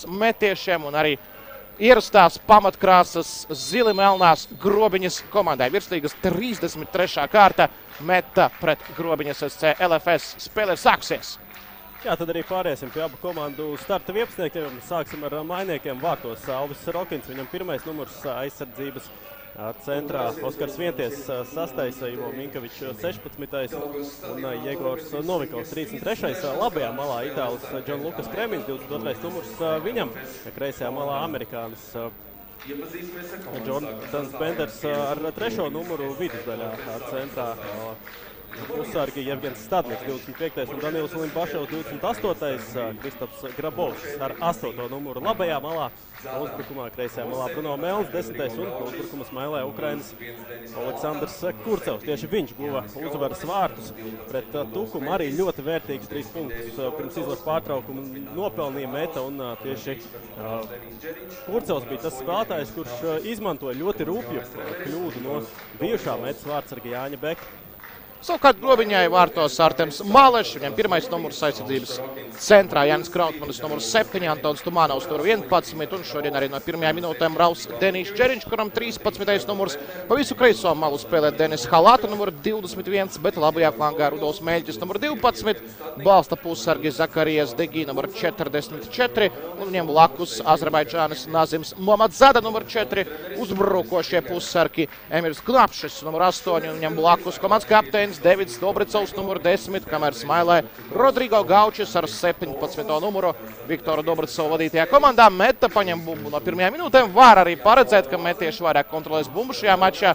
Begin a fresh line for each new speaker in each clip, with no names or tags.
punkts metiešiem un arī ierastās pamatkrāsas zili melnās Grobiņas komandai. Virslīgas 33. kārta meta pret Grobiņas SC LFS. Spēle sāksies.
Jā, tad arī pāriesim pie abu komandu starta viepsniekiem. Sāksim ar mainiekiem vārtos. Alvis Rokins, viņam pirmais numurs aizsardzības centrā. Oskars Vienties 6. Ivo Minkovičs 16. un Jegors Novikovs 33. Labajā malā itālis Džon Lukas Kremins 22. numurs viņam. Kreisajā malā amerikānis Jordans Benders ar 3. numuru vidusdaļā centrā. Uzsargi Jevgens Stadniks 25. un Danils Limbaševs 28. Kristaps Grabovs ar 8. numuru labajā malā. Uzbrukumā kreisajā malā Bruno Melns 10. un uzbrukuma smailē Ukrainas Aleksandrs Kurcevs. Tieši viņš guva uzvaras vārtus pret Tukumu. Arī ļoti vērtīgs 3 punktus pirms izlases pārtraukuma nopelnīja meta un tieši Kurcevs bija tas spēlētājs, kurš izmantoja ļoti rūpju kļūdu no bijušā metas vārtsarga Jāņa Beka.
Savukārt Grobiņai vārtos Artems Malešs, viņam pirmais numurs aizsardzības centrā, Jānis Krautmanis numurs 7, Antons Tumanovs tur 11 un šodien arī no pirmajām minūtēm raus Denis Čeriņš, kuram 13. numurs. Pa visu kreiso malu spēlē Denis Halāta numur 21, bet labajā flangā Rudolfs Meļķis numur 12, balsta pussargi Zakarijas Degī numur 44 un viņam blakus Azerbaidžānis Nazims Momadzada numur 4, uzbrukošie pussargi Emirs Knapšis numur 8 un viņam blakus komandas kapteinis Devids Dobricovs numur 10, kamēr smailē Rodrigo Gaučis ar 17. numuru. Viktora Dobricova vadītajā komandā meta paņem bumbu no pirmajām minūtēm. Var arī paredzēt, ka metieši vairāk kontrolēs bumbu šajā mačā.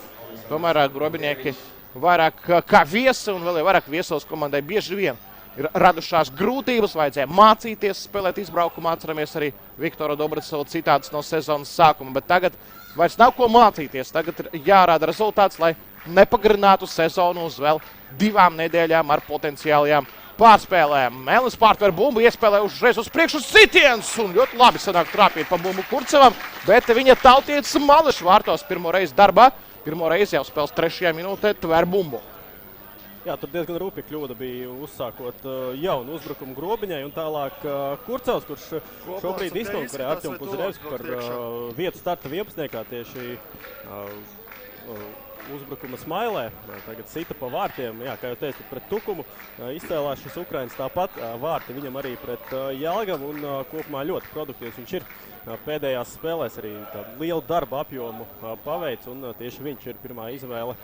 Tomēr Grobinieki vairāk kā viesi un vēl vairāk viesos komandai bieži vien ir radušās grūtības. Vajadzēja mācīties spēlēt izbraukumā. Atceramies arī Viktora Dobricova citātus no sezonas sākuma. Bet tagad vairs nav ko mācīties. Tagad ir jārāda rezultāts, lai nepagarinātu sezonu uz vēl 2 nedēļām ar potenciālajām pārspēlēm. Melnis pārtver bumbu, iespēlē uzreiz uz priekšu sitiens un ļoti labi sanāk trāpīt pa bumbu Kurcevam, bet viņa tautietis Malešs vārtos pirmo reizi darbā, pirmo reizi jau spēles 3. minūtē tver bumbu.
Jā, tur diezgan rūpīgi kļūda bija uzsākot jaunu uzbrukumu Grobiņai un tālāk Kurcevs, kurš šobrīd izkonkurē Artjomu Puzarevsku par vietu starta 11. tieši uzbrukuma smailē. Tagad sita pa vārtiem, jā, kā jau teicu, pret Tukumu izcēlās šis Ukrainas tāpat. Vārti viņam arī pret Jelgavu un kopumā ļoti produktīvs. Viņš ir pēdējās spēlēs arī lielu darba apjomu paveic un tieši viņš ir pirmā izvēle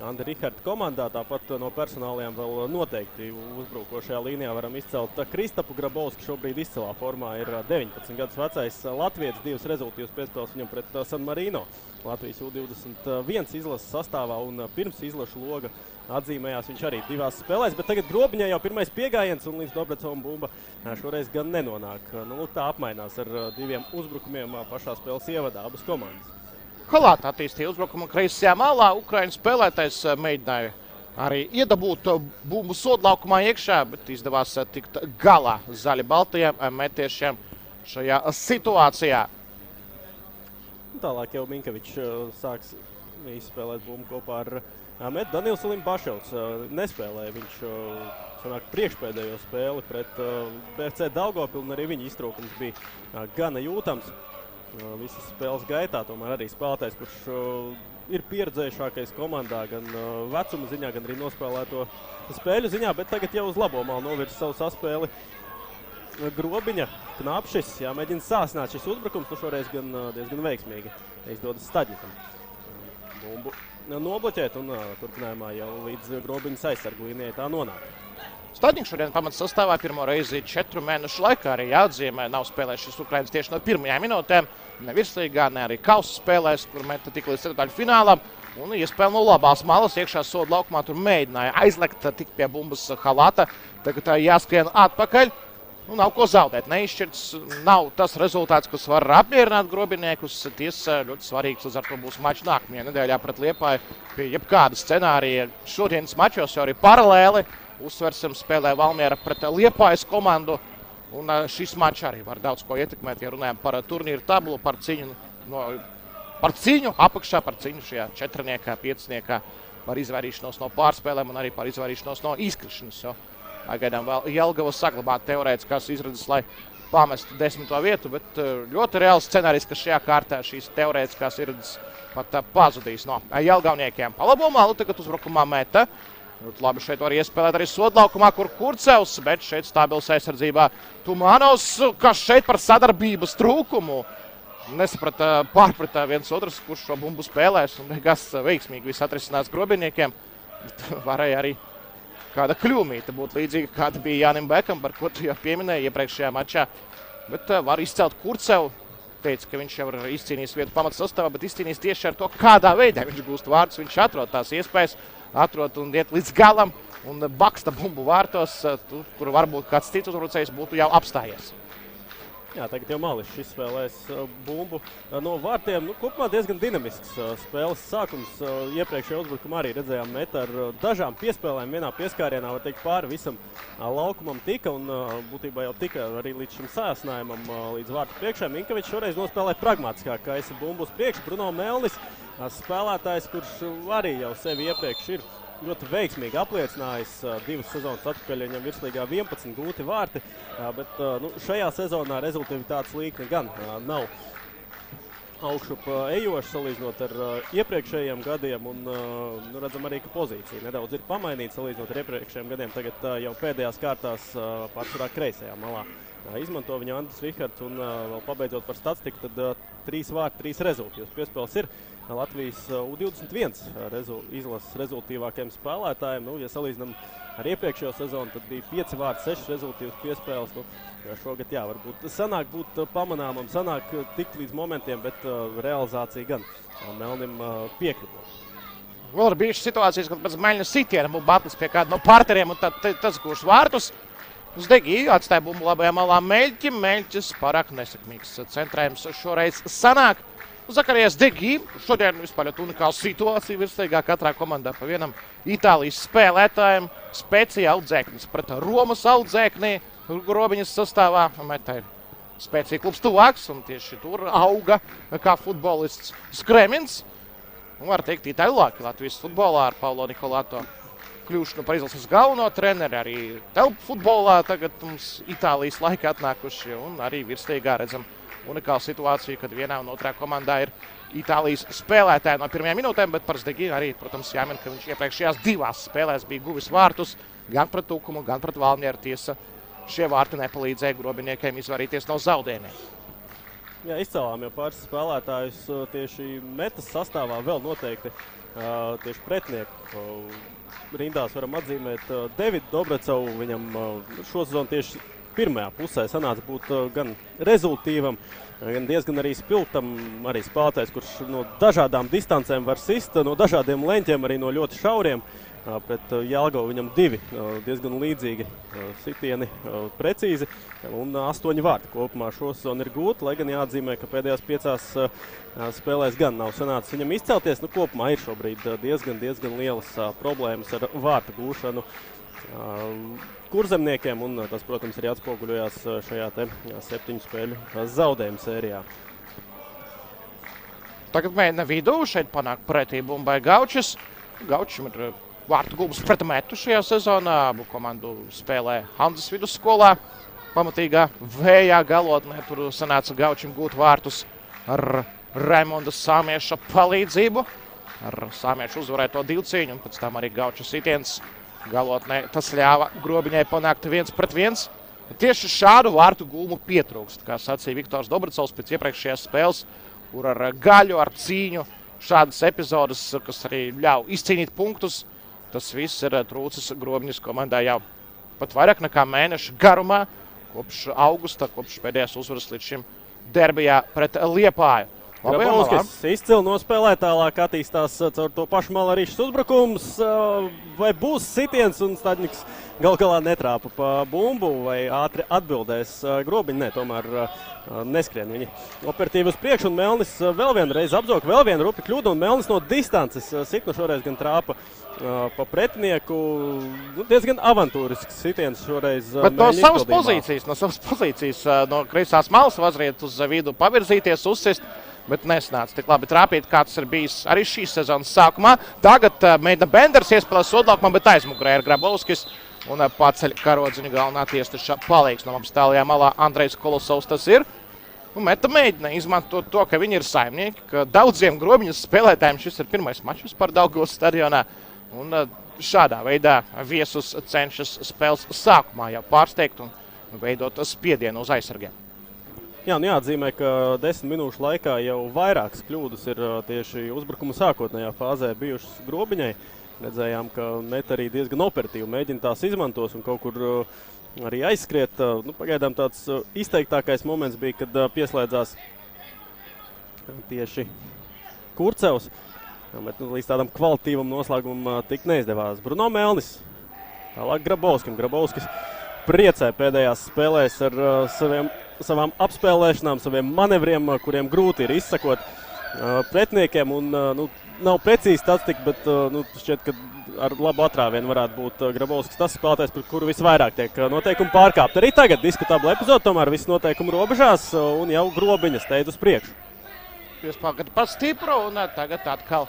Andi Riharta komandā. Tāpat no personāliem vēl noteikti uzbrukošajā līnijā varam izcelt Kristapu Grabovski, šobrīd izcilā formā ir 19 gadus vecais latvietis, 2 rezultīvas pēcspēles viņam pret San Marino. Latvijas U21 izlases sastāvā un pirms izlašu loga atzīmējās viņš arī 2 spēlēs, bet tagad Grobiņai jau pirmais piegājiens un līdz Dobrecovam bumba šoreiz gan nenonāk. Nu, tā apmainās ar 2 uzbrukumiem pašā spēles ievadā abas komandas.
Halāta attīstīja uzbrukumu kreisajā malā. Ukrainas spēlētājs mēģināja arī iedabūt bumbu sodlaukumā iekšā, bet izdevās tikt galā zaļi baltajiem metiešiem šajā situācijā.
Tālāk jau Minkovičs sāks izspēlēt bumbu kopā ar metu. Danils Limbaševs nespēlēja. Viņš sanāk priekšpēdējo spēli pret BFC Daugavpili un arī viņa iztrūkums bija gana jūtams. Visas spēles gaitā, tomēr arī spēlētājs, kurš ir pieredzējušākais komandā, gan vecuma ziņā, gan arī nospēlēto spēļu ziņā, bet tagad jau uz labo malu novirza savu saspēli Grobiņa. Knapšis, jāmēģina sāsināt šis uzbrukums, nu šoreiz gan diezgan veiksmīgi izdodas Stadņikam bumbu nobloķēt un turpinājumā jau līdz Grobiņas aizsargu līnijai tā nonāk.
Stadņiks šodien pamats sastāvā pirmo reizi 4 mēnešu laikā arī jāatzīmē. Nav spēlējis šis Ukrainas tieši no pirmajām minūtēm. Ne virslīgā, ne arī kausa spēlēs, kur meta tik līdz ceturtdaļu finālam. Un iespēja no labās malas iekšā soda laukumā tur mēģināja aizlekt tik pie bumbas Halāta. Tagad jāskrien atpakaļ. Nu, nav ko zaudēt. Neizšķirts nav tas rezultāts, kas var apmierināt Grobiniekus. Tiesa ļoti svarīgs, līdz ar to būs mačs nākamajā nedēļā pret Liepāju. Pie jebkāda scenārija šodienas mačos jau arī paralēli. Uzsversim spēlē Valmiera pret Liepājas komandu. Un šis mačs arī var daudz ko ietekmēt, ja runājam par turnīru tabulu, par cīņu apakšā, par cīņu šajā 4. 5. par izvairīšanos no pārspēlēm un arī par izvairīšanos no izkrišanas. Pagaidām vēl Jelgava saglabāt teorētiskās izredzes, lai pamest 10. vietu, bet ļoti reāls scenārijs, ka šajā kārtā šīs teorētiskās ieredzes pat pazudīs no Jelgavniekiem. Pa labo malu tagad uzbrukumā meta. Labi, šeit var iespēlēt arī sodlaukumā, kur Kurcevs, bet šeit stabils aizsardzībā Tumanovs, kas šeit par sadarbības trūkumu nesaprata, pārpratā viens otrs, kurš šo bumbu spēlēs, un beigās veiksmīgi viss atrisinās Grobiniekiem. Varēja arī kāda kļūmīta būt līdzīga, kāda bija Jānim Bekam, par ko tu jau pieminēji iepriekšējā mačā. Bet var izcelt Kurcevu. Teica, ka viņš jau ir izcīnījis vietu pamata sastāvā, bet izcīnījis tieši ar to, kādā veidā viņš gūst vārdus. Viņš atrod tās iespējas, atrod un iet līdz galam un baksta bumbu vārtos, kur varbūt kāds cits uzbrucējs būtu jau apstājies.
Jā, tagad jau Mališs izspēlēs bumbu no vārtiem. Kopumā diezgan dinamisks spēles sākums. Iepriekšējā uzbrukumā arī redzējām meta ar dažām piespēlēm. Vienā pieskārienā, var teikt, pāri visam laukumam tika un būtībā jau tika arī līdz šim sāsnājumam līdz vārtu priekšā. Minkovičs šoreiz nospēlēja pragmatiskāk, kā esi bumbu uz priekšu. Bruno Melnis, spēlētājs, kurš arī jau sevi iepriekš ir ļoti veiksmīgi apliecinājis. 2 sezonas atpakaļ viņam virslīgā 11 gūti vārti, bet šajā sezonā rezultātātes līkne gan nav augšup ejoši salīdzinot ar iepriekšējiem gadiem, un redzam arī, ka pozīcija nedaudz ir pamainīta salīdzinot ar iepriekšējiem gadiem. Tagad jau pēdējās kārtās pārsvarā kreisajā malā izmanto viņa Andris Rihards, un vēl pabeidzot par statistiku, tad 3 vārti, 3 rezultātus. Piespēles ir Latvijas U21 izlases rezultīvākajiem spēlētājiem. Ja salīdzinām ar iepriekšējo sezonu, tad bija 5 vārti, 6 rezultīvas piespēles. Šogad varbūt sanāk būt pamanāmam, sanāk tikt līdz momentiem, bet realizācija gan Melnim piekļuvo.
Vēl ir bijušas situācijas, kad pēc Meļņa sitiena būtu batlis pie kāda no partneriem, un tad tas gūs vārtus. Zdegī atstāja bumbu labajā malā Meļķim. Meļķis pārāk nesakmīgs centrējums šoreiz sanāk. Zakarijas Degī šodien vispār ļoti unikāla situācija virslīgā, katrā komandā pa vienam Itālijas spēlētājiem. Spēcija Audzēknis pret Romas Audzēknī Grobiņas sastāvā. Metai Spēcija klubs tuvāks, un tieši tur auga kā futbolists Skremins. Un var teikt, Itāļu lāki Latvijas futbolā ar Paulo Nikolāto kļūšanu par izlases galveno treneri. Arī telpu futbolā tagad mums Itālijas laiki atnākuši, un arī virslīgā redzam unikāla situācija, kad vienā un otrā komandā ir Itālijas spēlētāji no pirmajām minūtēm, bet par Zdegī arī, protams, jāmin, ka viņš iepriekšējās 2 spēlēs bija guvis vārtus gan pret Tukumu, gan pret Valmieru. Tiesa, šie vārti nepalīdzēja Grobiniekiem izvairīties no zaudējumiem.
Jā, izcēlām jau pāris spēlētājus tieši metas sastāvā vēl noteikti tieši pretinieku rindās varam atzīmēt Davidu Dobrecovu. Viņam šosezon tieši pirmajā pusē sanāca būt gan rezultīvam, gan diezgan arī spiltam, arī spēlētājs, kurš no dažādām distancēm var sist, no dažādiem leņķiem, arī no ļoti šauriem. Pret Jelgavu viņam 2 diezgan līdzīgi sitieni precīzi, un 8 vārti kopumā šosezon ir gūti, lai gan jāatzīmē, ka pēdējās 5 spēlēs gan nav sanācis viņam izcelties. Kopumā ir šobrīd diezgan lielas problēmas ar vārtu gūšanu kurzemniekiem, un tas, protams, arī atspoguļojās šajā 7 spēļu zaudējumu sērijā.
Tagad mēģina vidū šeit panākt pretī bumbai Gaučis. Gaučim ir vārtu gūmas pret metu šajā sezonā. Abu komandu spēlē Hanzas vidusskolā. Pamatīgā vējā galotnē tur sanāca Gaučim gūt vārtus ar Raimonda Sāmieša palīdzību. Ar Sāmiešu uzvarēto divcīņu, un pēc tam arī Gauča sitiens galotnē. Tas ļāva Grobiņai panākt 1-1. Tieši šādu vārtu gūmu pietrūkst, kā sacīja Viktors Dobracovs pēc iepriekšējās spēles, kur ar gaļu, ar cīņu šādas epizodes, kas arī ļauj izcīnīt punktus. Tas viss ir trūcis Grobiņas komandā jau pat vairāk nekā mēneša garumā, kopš augusta, kopš pēdējās uzvaras līdz šim derbijā pret Liepāju.
Grabovskis izcili nospēlē, tālāk attīstās caur to pašu malu arī šis uzbrukums. Vai būs sitiens un Staļņiks gal galā netrāpa pa bumbu, vai ātri atbildēs Grobiņi? Nē, tomēr neskrien viņi operatīvi uz priekšu, un Melnis vēl vienu reizi apzoka, vēl vienu rupi kļūdu, un Melnis no distances sit, šoreiz gan trāpa pa pretinieku. Diezgan avantūrisks sitiens šoreiz.
Bet no savas pozīcijas, no kreisās malas vazriet uz vidu pavirzīties, uzsist. Bet nesnāca tik labi trāpīt, kā tas ir bijis arī šīs sezonas sākumā. Tagad mēģina Benders iespēlēt sodlaukumā, bet aizmugurē ir Grabovskis. un paceļ karodziņu galvenā tiesneša palīgs no mums tālajā malā. Andrejs Kolosovs tas ir. Un Meta mēģina izmantot to, ka viņi ir saimnieki, ka daudziem grobiņas spēlētājiem šis ir pirmais mačs vispār Daugavas stadionā. Un šādā veidā viesus cenšas spēles sākumā jau pārsteigt un veidot spiedienu uz aizsargiem.
Jā, nu jāatzīmē, ka 10 minūšu laikā jau vairākas kļūdas ir tieši uzbrukuma sākotnējā fāzē bijušas grobiņai. Redzējām, ka Meta arī diezgan operatīvi mēģina tās izmantos un kaut kur arī aizskriet. Nu, pagaidām tāds izteiktākais moments bija, kad pieslēdzās tieši Kurcevs. Bet līdz tādam kvalitīvam noslēgumam tik neizdevās. Bruno Melnis, tālāk Grabovskim. Grabovskis priecē pēdējās spēlēs ar savām apspēlēšanām, saviem manevriem, kuriem grūti ir izsakot pretiniekiem. Un, nav precīzi statistika, bet šķiet, ka ar labu atrāvienu varētu būt Grabovskis tas spēlētājs, par kuru visvairāk tiek noteikumi pārkāpt. Arī tagad diskutabla epizode, tomēr viss noteikumi robežās un jau grobiņas steidz uz priekšu.
Piespēlēt pa stipru un tagad atkal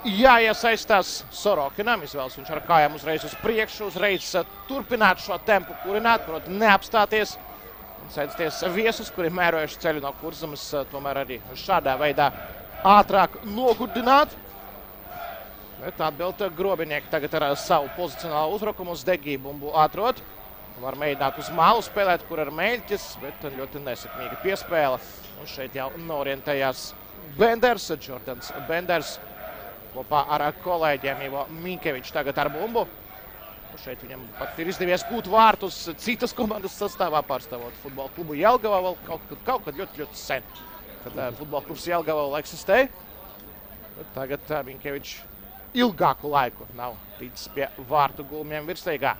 jāiesaistās Sorokinam. Izvēlas viņš ar kājām uzreiz uz priekšu, uzreiz turpināt šo tempu kurināt, proti neapstāties un censties viesus, kuri mērojuši ceļu no Kurzemes, tomēr arī šādā veidā ātrāk nogurdināt. Bet atbild grobinieki tagad ar savu pozicionālu uzbrukumu uz Degībumbu atrod. Var mēģināt uz malu spēlēt, kur ir mēļķis, bet ļoti nesekmīga piespēle. Un šeit jau norientējās Benders, Jordans Benders kopā ar kolēģiem Ivo Minkevičs tagad ar bumbu. Un šeit viņam pat ir izdevies gūt vārtus citas komandas sastāvā, pārstāvot futbola klubu Jelgava vēl kaut kad ļoti sen, kad futbola klubs Jelgava vēl eksistēja. Bet tagad Minkevičs ilgāku laiku nav ticis pie vārtu gulmiem virsīgā.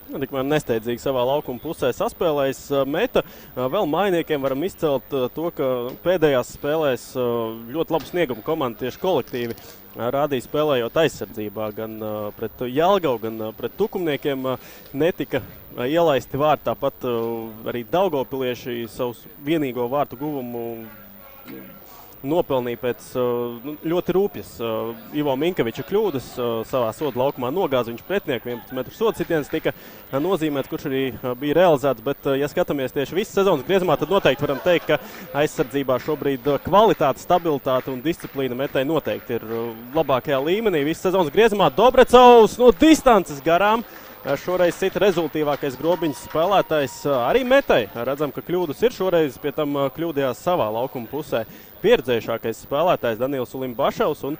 Tikmēr nesteidzīgi savā laukuma pusē saspēlējis Meta. Vēl mainiekiem varam izcelt to, ka pēdējās spēlēs ļoti labu sniegumu komanda tieši kolektīvi rādīja spēlējot aizsardzībā. Gan pret Jelgavu, gan pret Tukumniekiem netika ielaisti vārti. Tāpat arī Daugavpilieši savus vienīgo vārtu guvumu nopelnīja pēc ļoti rūpjas Ivo Minkeviča kļūdas. Savā soda laukumā nogāza viņš pretinieku, 11 metru soda sitiens tika nozīmēts, kurš arī bija realizēts. Bet, ja skatāmies tieši visu sezonas griezumā, tad noteikti varam teikt, ka aizsardzībā šobrīd kvalitāte, stabilitāte un disciplīna Metai noteikti ir labākajā līmenī. Visu sezonas griezumā Dobrecovs no distances garām. Šoreiz cita rezultīvākais grobiņas spēlētājs arī Metai. Redzam, ka kļūdas ir šoreiz, pie tam kļūdījās savā laukuma pusē pieredzējušākais spēlētājs Daniels Ulimbaševs un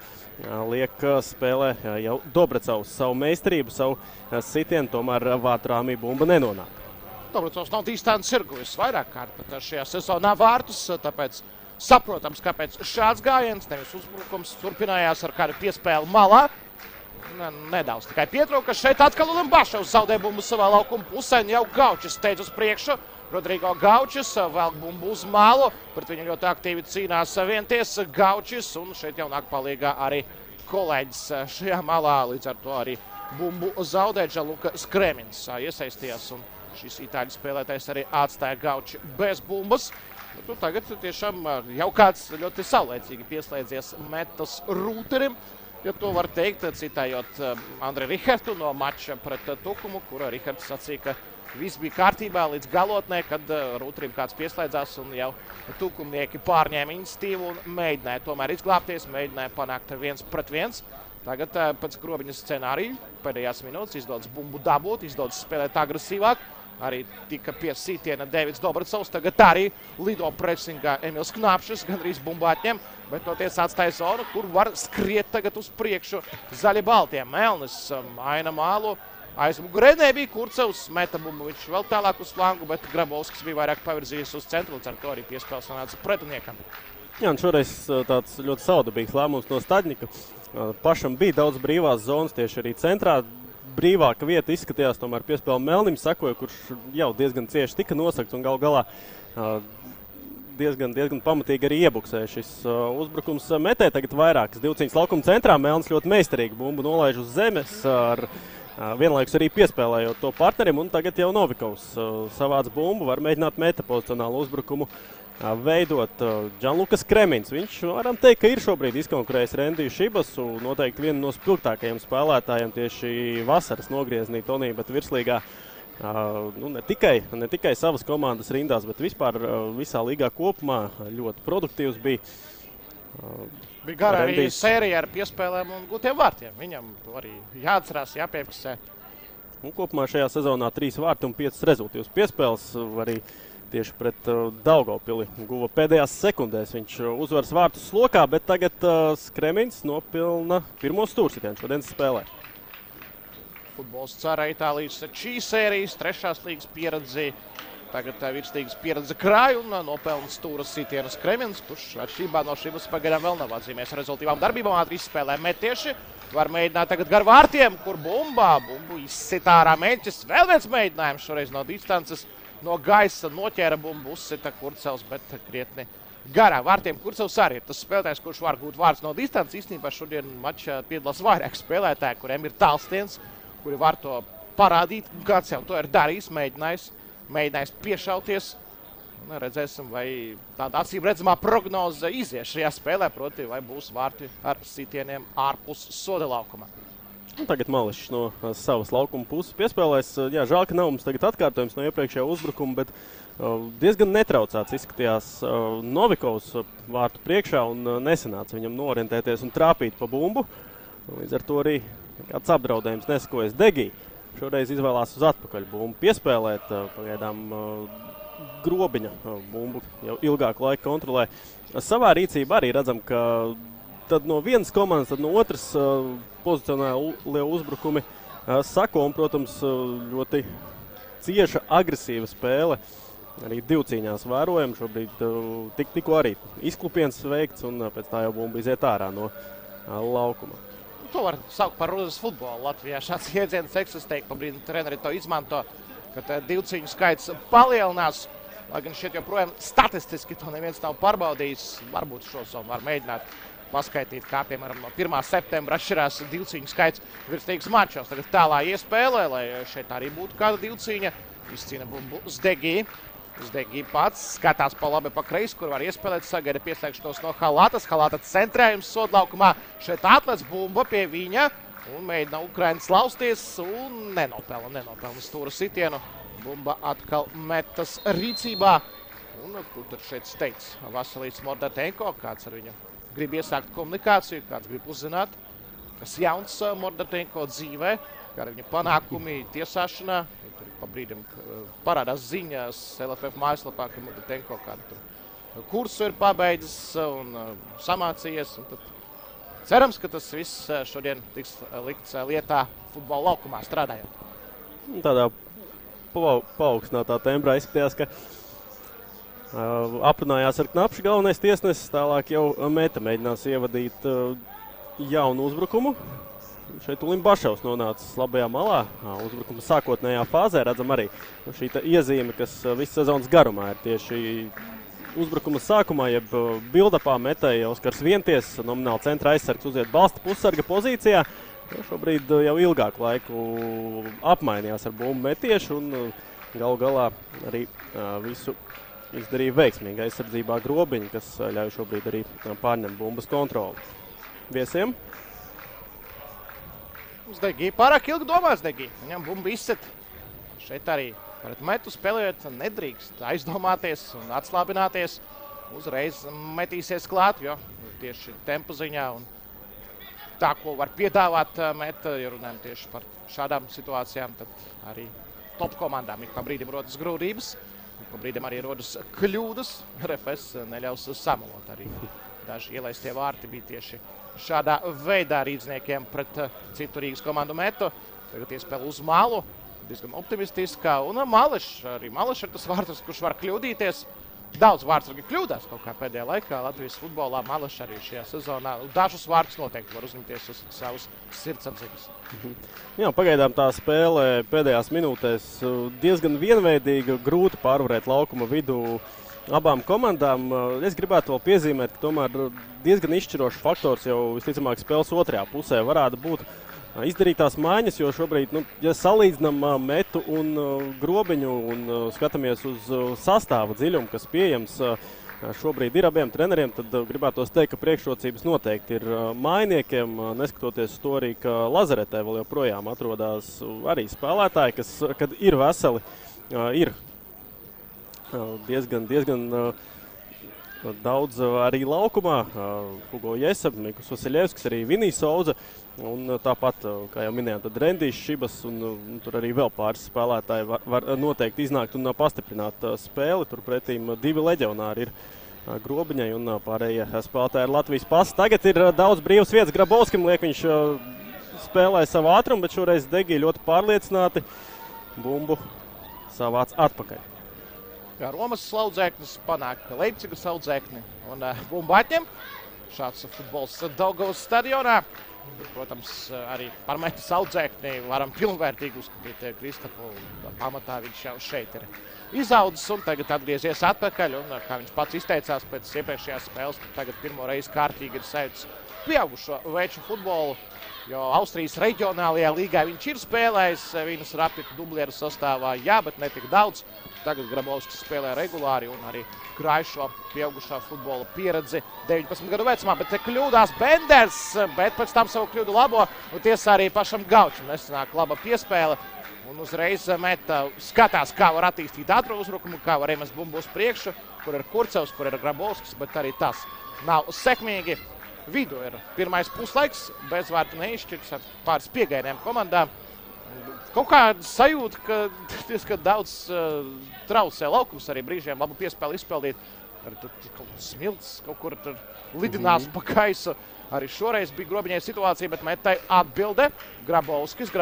liek spēlē jau Dobrecovs savu meistarību, savu sitienu, tomēr vārtrāmī bumba nenonāk.
Dobrecovs nav distants ir guvis vairāk kārt, bet šajā sezonā vārtus, tāpēc saprotams, kāpēc šāds gājiens, nevis uzbrukums, turpinājās ar kādu piespēli malā. Nedaudz tikai pietrūka. Šeit atkal Ulimbaševs zaudē bumbu savā laukuma pusē, jau Gaučis steidz uz priekšu. Rodrigo Gaučis velk bumbu uz malu, pret viņu ļoti aktīvi cīnās vienties Gaučis, un šeit jau nāk palīgā arī kolēģis šajā malā, līdz ar to arī bumbu zaudē Gianluca Skremins iesaistījās, un šis itāļu spēlētājs arī atstāja Gauči bez bumbas. Bet, tagad tiešām jau kāds ļoti saulēcīgi pieslēdzies Metas rūterim, ja to var teikt, citējot Andri Rihartu no mača pret Tukumu, kura Rihards sacīja, ka viss bija kārtībā līdz galotnē, kad rūterim kāds pieslēdzās un jau tukumnieki pārņēma iniciatīvu un mēģināja tomēr izglābties, mēģināja panākt 1-1. Tagad pēc grobiņas scenāriju pēdējās minūtes izdodas bumbu dabūt, izdodas spēlēt agresīvāk. Arī tika pie sitiena Deivids Dobrecovs, tagad arī lido presingā Emils Knāpšs, gandrīz bumbu atņem, bet toties atstāja zonu, kur var skriet tagad uz priekšu zaļi baltie. Melnis maina mālu, aizmugurē nebija Kurcevs, meta bumbu viņš vēl tālāk uz flangu, bet Grabovskis bija vairāk pavirzījies uz centru, līdz ar to arī piespēles nonāca pretiniekam. Jā,
un šoreiz tāds ļoti saudabīgs lēmums no Staļņika. Pašam bija daudz brīvās zonas tieši arī centrā. Brīvāka vieta izskatījās, tomēr piespēle Melnim sakoja, kurš jau diezgan cieši tika nosakts un galā diezgan pamatīgi arī iebuksēja šis uzbrukums. Metē tagad vairākas 2 laukuma centrā. Melnis ļoti meistarīgi bumbu nolaiž uz zemes, ar vienlaikus arī piespēlējot to partnerim, un tagad jau Novikovs savāc bumbu, var mēģināt Meta pozicionālu uzbrukumu veidot Džanlukas Kremins. Viņš, varam teikt, ka ir šobrīd izkonkurējis Rendiju Šibasu, noteikti vienu no spilgtākajiem spēlētājiem tieši vasaras nogrieznī Tonībet virslīgā. Ne tikai savas komandas rindās, bet vispār visā līgā kopumā ļoti produktīvs bija.
Bija gara arī sērija ar piespēlēm un gūtiem vārtiem. Viņam arī jāatcerās, jāpiefiksē.
Un kopumā šajā sezonā 3 vārti un 5 rezultīvas piespēles arī tieši pret Daugavpili guva pēdējās sekundēs. Viņš uzvaras vārtus slokā, bet tagad Kremins nopilna pirmo stūrsitienu šodienas spēlē.
Futbols Cara Itālijas šīs sērijas, 3. līgas pieredzi. Tagad virslīgas pieredze krāj un nopelna stūra sitienas Kremins, kurš atšķirībā no Šibas pagaidām vēl nav atzīmēs rezultīvām darbībām. Ātri izspēlē metieši. Var mēģināt tagad gar vārtiem, kur bumbu izsita ārā Meņķis. Vēl viens mēģinājums šoreiz no distances. No gaisa noķēra bumbu, uzsita Kurcevs, bet krietni garā vārtiem. Kurcevs arī ir tas spēlētājs, kurš var gūt vārds no distances. Īstenībā šodien mačā piedalās vairāk spēlētāji, kuriem ir tālstiens, kuri var to parādīt. Kāds jau to ir darījis, mēģinājis piešauties. Redzēsim, vai tāda acīm redzamā prognoze izies šajā spēlē, proti, vai būs vārti ar sitieniem ārpus soda laukuma.
Tagad Mališs no savas laukuma puses piespēlēs. Jā, žēl, ka nav mums tagad atkārtojums no iepriekšējā uzbrukuma, bet diezgan netraucēts izskatījās Novikovs vārtu priekšā un nesanāca viņam noorientēties un trāpīt pa bumbu. Līdz ar to arī kāds apdraudējums nesakojas Degī. Šoreiz izvēlās uz atpakaļ bumbu piespēlēt, pagaidām Grobiņa bumbu jau ilgāku laiku kontrolē. Savā rīcībā arī redzam, ka tad no vienas komandas, tad no otras pozicionāli uzbrukumi sako un, protams, ļoti cieša agresīva spēle. Arī divcīņās vērojam, šobrīd tikko arī izklupiens veikts un pēc tā jau bumba iziet ārā no laukuma.
To var saukt par ruzas futbolu Latvijā. Šāds iedziens eksistē, pa brīdim treneri to izmanto, kad divcīņu skaits palielinās. Lai gan šeit joprojām statistiski to neviens nav pārbaudījis. Varbūt šo zonu var mēģināt paskaitīt, kā piemēram no 1. septembra atšķirās divcīņu skaits virslīgas mačos. Tagad tālā iespēlē, lai šeit arī būtu kāda divcīņa. Izcīna bumbu Zdegī. Zdegī pats skatās pa labi pa kreisi, kur var iespēlēt, sagaida pieslēgšanos no Halātas. Halāta centrējums sodlaukumā. Šeit atlec bumba pie viņa un mēģina Ukrainas lausties un nenopelna stūra sitienu. Bumba atkal metas rīcībā. Un kur tad šeit steidz Vasilīts Mordatenko, kāds ar viņu grib iesākt komunikāciju, kāds grib uzzināt, kas jauns Mordatenko dzīvē, kā ar viņa panākumi tiesāšanā. Pa brīdim parādās ziņas LFF mājaslapā, ka Mordatenko kādu kursu ir pabeidzis un samācījies. Un tad cerams, ka tas viss šodien tiks likts lietā futbola laukumā strādājot.
Tādā paaugstinātā tembrā izskatījās, ka aprunājās ar Knapšu galvenais tiesnesis, tālāk jau Meta mēģinās ievadīt jaunu uzbrukumu. Šeit Ulimbaševs nonācis labajā malā. Uzbrukuma sākotnējā fāzē redzam arī šī iezīme, kas visu sezonas garumā ir tieši uzbrukuma sākumā, jeb build-upā Metēja Oskars Vienties, nomināli centra aizsargs uziet balsta pussarga pozīcijā. Šobrīd jau ilgāku laiku apmainījās ar bumbu metiešu un galu galā arī visu izdarīja veiksmīgi aizsardzībā Grobiņa, kas ļauj šobrīd arī pārņemt bumbas kontroli. Viesiem.
Zdegī pārāk ilgi domās Zdegī. Viņam bumba izset. Šeit arī pret Metu spēlējot nedrīkst aizdomāties un atslābināties. Uzreiz metīsies klāt, jo tieši tempu ziņā un tā, ko var piedāvāt Meta, ja runājam tieši par šādām situācijām, tad arī top komandām ik pa brīdim rodas grūtības, ik pa brīdim arī rodas kļūdas. RFS neļaus samalot arī. Daži ielaistie vārti bija tieši šādā veidā rīdzniekiem pret citu Rīgas komandu Metu. Tagad iespēle uz malu, diezgan optimistiskā. Un Mališs ir tas vārds, kurš var kļūdīties. Daudz vārdsargi kļūdās kaut kā pēdējā laikā Latvijas futbolā. Mališs arī šajā sezonā. Dažus vārdus noteikti var uzņemties uz savus sirdsapziņas.
Jā, pagaidām tā spēle pēdējās minūtēs diezgan vienveidīga, grūti pārvarēt laukuma vidu abām komandām. Es gribētu vēl piezīmēt, ka tomēr diezgan izšķirošs faktors jau visticamāk spēles otrajā pusē varētu būt izdarītās maiņas, jo šobrīd, ja salīdzinām Metu un Grobiņu un skatāmies uz sastāva dziļumu, kas pieejams, šobrīd ir abiem treneriem, tad gribētos teikt, ka priekšrocības noteikti ir mainiekiem, neskatoties uz to arī, ka Lazaretē vēl joprojām atrodas arī spēlētāji, kas, kad ir veseli, ir diezgan daudz arī laukumā. Hugo Jesab, Mikus Vasiljevskis, arī Vinijs Souza. Un tāpat, kā jau minējām, tad Rendijs Šibas un tur arī vēl pāris spēlētāji var noteikti iznākt un pastiprināt spēli. Turpretīm 2 leģionāri ir Grobiņai un pārējie spēlētāji ar Latvijas pasi. Tagad ir daudz brīvas vietas Grabovskim, liek viņš spēlē savu ātrumu, bet šoreiz Degī ļoti pārliecināti bumbu savāc atpakaļ.
Jā, Romas slaudzēknis panāk Leipcigas slaudzēkni un bumbu atņem. Šāds futbols Daugavas stadionā. Protams, arī par metu slaudzēkni varam pilnvērtīgi uzskatīt Kristapu. Pamatā viņš jau šeit ir izaudzis un tagad atgriezies atpakaļ. Un, kā viņš pats izteicās pēc iepriekšējās spēles, tagad pirmo reizi kārtīgi ir sajūts pieaugušo veču futbolu. Jo Austrijas reģionālajā līgā viņš ir spēlējis Vīnas Rapid dublieru sastāvā, jā, bet ne tik daudz. Tagad Grabovskis spēlē regulāri un arī krāj šo pieaugušā futbola pieredzi 19 gadu vecumā, bet kļūdās Benders, bet pēc tam savu kļūdu labo, un tiesā arī pašam Gaučam nesanāk laba piespēle. Un uzreiz meta skatās, kā var attīstīt ātro uzbrukumu, kā var iemest bumbu uz priekšu, kur ir Kurcevs, kur ir Grabovskis, bet arī tas nav sekmīgi. Vidu ir pirmais puslaiks, bezvārtu neizšķirts ar pāris piegaidēm komandām. Kaut kāda sajūta, ka diezgan daudz traucē laukums arī brīžiem labu piespēli izpildīt. Kaut smilts kaut kur tur lidinās pa kaisu. Arī šoreiz bija Grobiņai situācija, bet metai atbilde. Grabovskis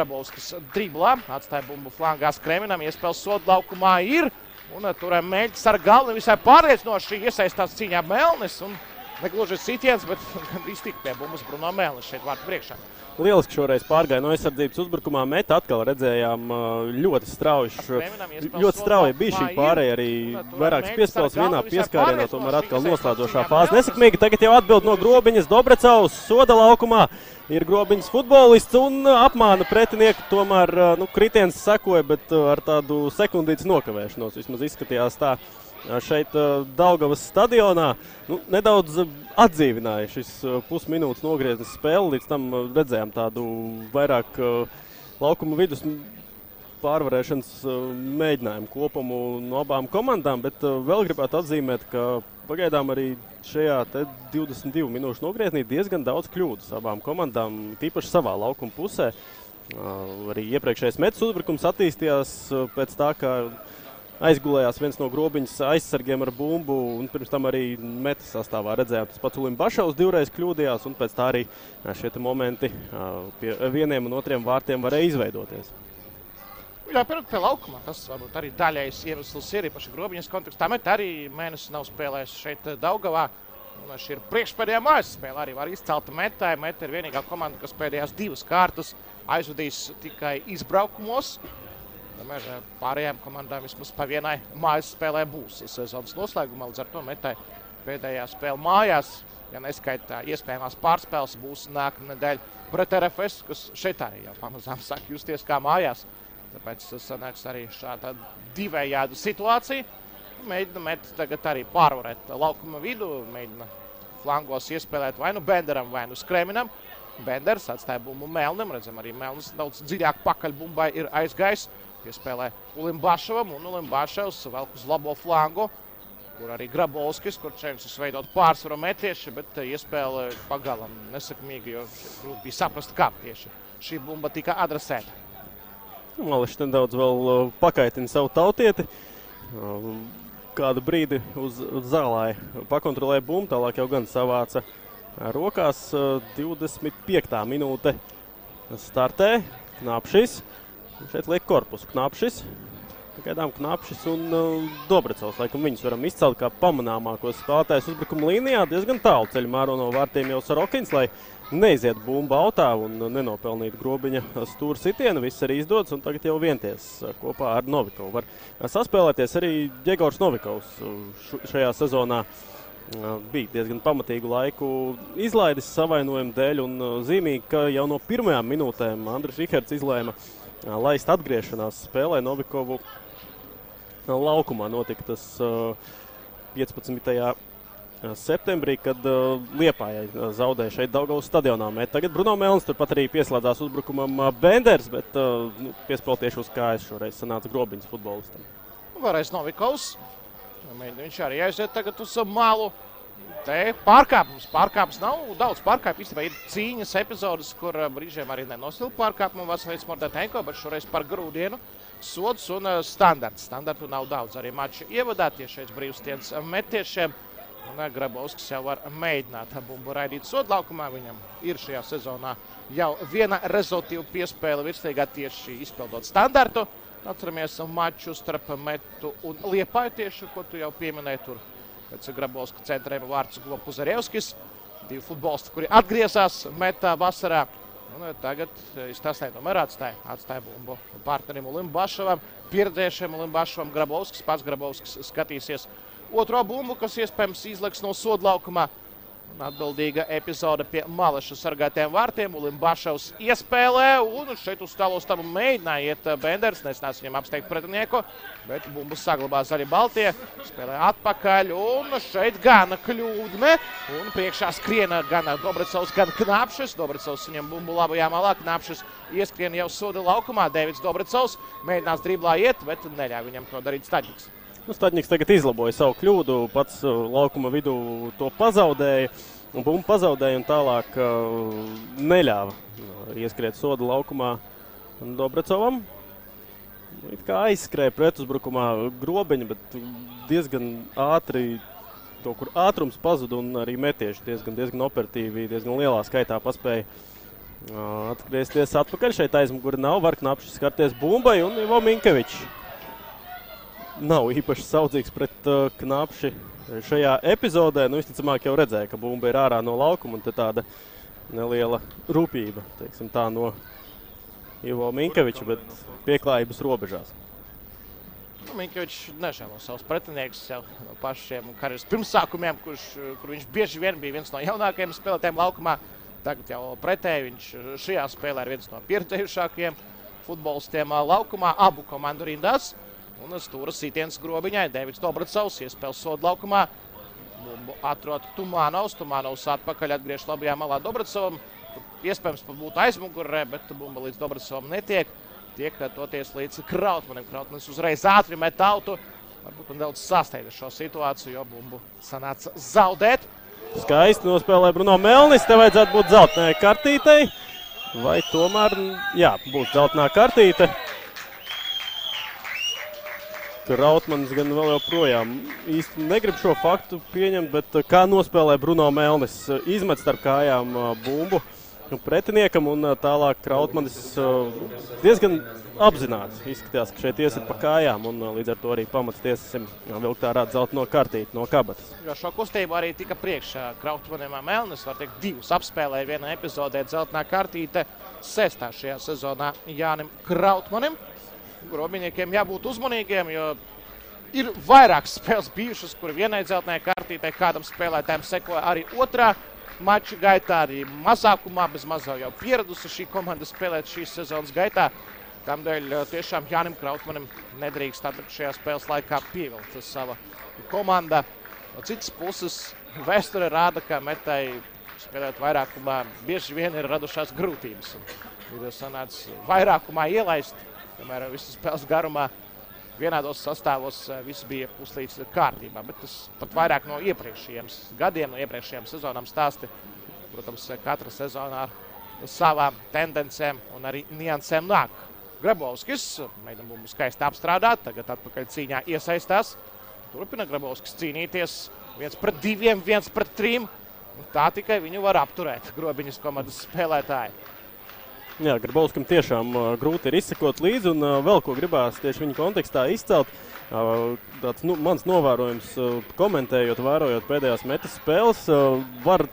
driblā, atstāja bumbu flangās Kreminam, iespēles sodu laukumā ir. Un tur mēģis ar galvu visai pārliecinoši iesaistās cīņā Melnis. Un negluži sitiens, bet gandrīz tik pie bumbas Bruno Melnis šeit vārtu priekšā.
Lieliski šoreiz pārgāja no aizsardzības uzbrukumā. Met atkal redzējām ļoti strauji bija šī pārēja arī vairākas piespēles vienā pieskārienā, tomēr atkal noslēdzošā fāze nesekmīgi. Tagad jau atbild no Grobiņas Dobrecovs, soda laukumā ir Grobiņas futbolists un apmāna pretinieku. Tomēr kritiens sekoja, bet ar tādu sekundītes nokavēšanos vismaz izskatījās tā. Šeit Daugavas stadionā nedaudz atdzīvināja šis pusminūtes nogrieznes spēli. Līdz tam redzējām tādu vairāk laukuma vidus pārvarēšanas mēģinājumu kopumu no abām komandām, bet vēl gribētu atzīmēt, ka pagaidām arī šajā 22 minūšu nogrieznī diezgan daudz kļūdas abām komandām, tīpaši savā laukuma pusē. Arī iepriekšējais metas uzbrukums attīstījās pēc tā, ka aizgulējās viens no Grobiņas aizsargiem ar bumbu, un pirms tam arī metas sastāvā redzējām. Tas pats Ulimbašovs divreiz kļūdījās, un pēc tā arī šie momenti pie vieniem un otriem vārtiem varēja izveidoties.
Jā, pirmkārt pie laukumā. Tas varbūt arī daļais iemesls ir paši Grobiņas kontekstā. Met arī mēnesis nav spēlējis šeit Daugavā. Un šī ir priekšpēdējā mājas spēle. Arī var izcelt Metai. Meta ir vienīgā komanda, kas pēdējās 2 kārtas aizvadīs tikai izbraukumos. Pārējām komandām vismaz pa vienai mājas spēlē būs sezonas noslēgumā. Līdz ar to Metai pēdējā spēle mājās, ja neskaitā iespējamās pārspēles, būs nākamā nedēļa pret RFS, kas šeit arī jau pamazām sāk justies kā mājās. Tāpēc sanāks arī šāda divējāda situācija. Mēģina Meta tagad arī pārvarēt laukuma vidu, mēģina flangos iespēlēt vai nu Benderam, vai nu Kreminam. Benders atstāja bumbu Melnim, redzam arī Melnis daudz dziļāk pakaļ bumbai ir aizgājis. Piespēlē Ulimbašovam, un Ulimbašovs velk uz labo flangu, kur arī Grabovskis, kur cenšas veidot pārsvaru metieši, bet iespēle pagalam nesakmīgi, jo grūti bija saprast, kā tieši šī bumba tika adresēta.
Mališs nedaudz vēl pakaitina savu tautieti. Kādu brīdi uz zālē pakontrolēja bumbu, tālāk jau gan savāca rokās. 25. minūte startē, Knapšis. Šeit liek korpusu Knapšis. Gaidām Knapšis un Dobrecovs. Laikam viņus varam izcelt kā pamanāmākos spēlētājus uzbrukuma līnijā. Diezgan tālu ceļu mēro no vārtiem jau Sarokins, lai neiziet bumba autā un nenopelnītu Grobiņa stūra sitienu. Viss arī izdodas un tagad jau vienties kopā ar Novikovu. Var saspēlēties arī Ģegors Novikovs šajā sezonā. Bija diezgan pamatīgu laiku izlaidis savainojumu dēļ un zīmīgi, ka jau no pirmajām minūtēm Andris Riherds izlēma laist atgriešanās spēlē Novikovu laukumā. Notika tas 15. septembrī, kad Liepājai zaudēja šeit Daugavas stadionā. Tagad Bruno Melnis turpat arī pieslēdzās uzbrukumam Benders, bet piespēl tieši uz kājas šoreiz sanāca Grobiņas futbolistam.
Varēs Novikovs. Viņš arī aiziet tagad uz malu. Te pārkāpums nav daudz pārkāpumu. Īstenībā ir cīņas epizodes, kur brīžiem arī nenostilp pārkāpumu Vasilijas Mordatenko, bet šoreiz par grūdienu. Sods un standarts. Standartu nav daudz. Arī mači ievadā tiešais brīvstienas metiešiem. Un Grabovskis jau var mēģināt bumbu raidīt sodlaukumā. Viņam ir šajā sezonā jau viena rezultīva piespēle virsliegā tieši izpildot standartu. Atceramies maču starp Metu un Liepāju tieši, ko tu jau pieminēji tur. Pēc Grabovska centrēm vārds guva Puzarevskis. Divi futbolisti, kuri atgriezās Metā vasarā. Un tagad izstāstīja tomēr atstāja bumbu partnerim Ulim Bašovam. Pieredzējušiem Ulim Bašovam Grabovskis. Pats Grabovskis skatīsies otro bumbu, kas iespējams izleks no sodlaukumā. Un atbildīga epizode pie Malaša sargātiem vārtiem. Ulim Bašovs iespēlē un šeit uz tālo stabu mēģināja iet Benders. Nesnāca viņam apsteigt pretinieku, bet bumbu saglabā zaļi baltie. Spēlē atpakaļ un šeit gana kļūdme. Un priekšā skriena gan Dobricovs, gan Knapšis. Dobricovs viņam bumbu labajā malā. Knapšis ieskrien jau soda laukumā. Deivids Dobricovs mēģinās driblā iet, bet neļauj viņam to darīt Staņiks.
Staņiks tagad izlaboja savu kļūdu, pats laukuma vidū to pazaudēja, un bumbu pazaudēja un tālāk neļāva ieskriet sodu laukumā Dobricovam. It kā aizskrēja pretuzbrukumā Grobiņa, bet diezgan ātri kaut kur ātrums pazuda un arī metieši diezgan operatīvi, diezgan lielā skaitā paspēja atgriezties atpakaļ. Šeit aizmuguri nav, var Knapšis skarties bumbai un Ivo Minkevičs nav īpaši saudzīgs pret Knapši šajā epizodē. Visticamāk jau redzēja, ka bumba ir ārā no laukuma un te tāda neliela rūpība, teiksim tā, no Ivo Minkeviča, bet pieklājības robežās.
Minkevičs nežēlo savus pretinieks jau no pašiem karjeras pirmsākumiem, kur viņš bieži vien bija viens no jaunākajiem spēlētājiem laukumā. Tagad jau pretēji viņš šajā spēlē ir viens no pieredzējušākajiem futbolistiem laukumā, abu komandu rindās. Un stūra sitiens Grobiņai. Deivids Dobricovs iespēles sodu laukumā. Bumbu atrod Tumanovs. Tumanovs atpakaļ atgriež labajā malā Dobricovam. Iespējams pat būtu aizmugurē, bet bumba līdz Dobricovam netiek. Tiek toties līdz Krautmanim. Krautmanis uzreiz ātri met autu. Varbūt nedaudz sasteidza šo situāciju, jo bumbu sanāca zaudēt.
Skaisti nospēlē Bruno Melnis. Te vajadzētu būt zeltainai kartītei. Vai tomēr, jā, būs zeltainā kartīte. Krautmanis gan vēl joprojām īsti negrib šo faktu pieņemt, bet kā nospēlē Bruno Melnis, izmet starp kājām bumbu pretiniekam un tālāk Krautmanis diezgan apzināti izskatījās, ka šeit iesit pa kājām un līdz ar to arī pamats tiesim vilkt ārā zeltaino kartīti no kabatas.
Jo šo kustību arī tika priekšā Krautmanim Melnis, var teikt, divus apspēlēja vienā epizodē zeltainā kartīte sestā šajā sezonā Jānim Krautmanim. Grobiņiekiem jābūt uzmanīgiem, jo ir vairākas spēles bijušas, kur vienai zeltainai kartītei kādam spēlētājiem sekoja arī otrā mača gaitā, arī mazākumā, bez mazā jau pieradusi šī komanda spēlēt šīs sezonas gaitā. Tādēļ tiešām Jānim Krautmanim nedrīkst šajā spēles laikā pievilkt sava komanda. No citas puses, vēsture rāda, ka Metai spēlēt vairākumā bieži vien ir radušās grūtības. Ir sanācis vairākumā ielaist. Piemēram, visas spēles garumā vienādos sastāvos viss bija puslīdz kārtībā, bet tas pat vairāk no iepriekšējiem gadiem, no iepriekšējām sezonām stāsti. Protams, katra sezonā ar savām tendencēm un arī niansēm nāk. Grabovskis mēģina bumbu skaisti apstrādāt, tagad atpakaļ cīņā iesaistās. Turpina Grabovskis cīnīties 1-2, 1-3. Tā tikai viņu var apturēt Grobiņas komandas spēlētāji.
Jā, Grabovskam tiešām grūti ir izsekot līdzi, un vēl ko gribās tieši viņa kontekstā izcelt. Tāds mans novērojums, komentējot, vērojot pēdējās Metas spēles, var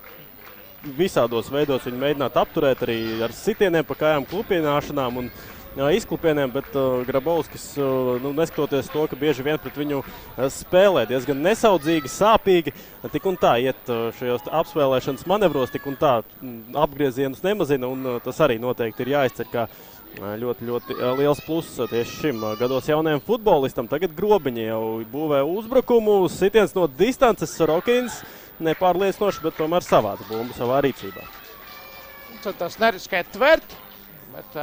visādos veidos viņu mēģināt apturēt arī ar sitieniem pa kājām, klupināšanām un izklupieniem, bet Grabovskis, neskatoties to, ka bieži vien pret viņu spēlē diezgan nesaudzīgi, sāpīgi, tik un tā iet šajos apspēlēšanas manevros, tik un tā apgriezienus nemazina, un tas arī noteikti ir jāizcer kā ļoti liels pluss tieši šim gados jaunajam futbolistam. Tagad Grobiņi jau būvē uzbrukumu, sitiens no distances, Sorokins nepārliecinoši, bet tomēr savāds bumbu savā rīcībā.
Tas neriskē tvert, bet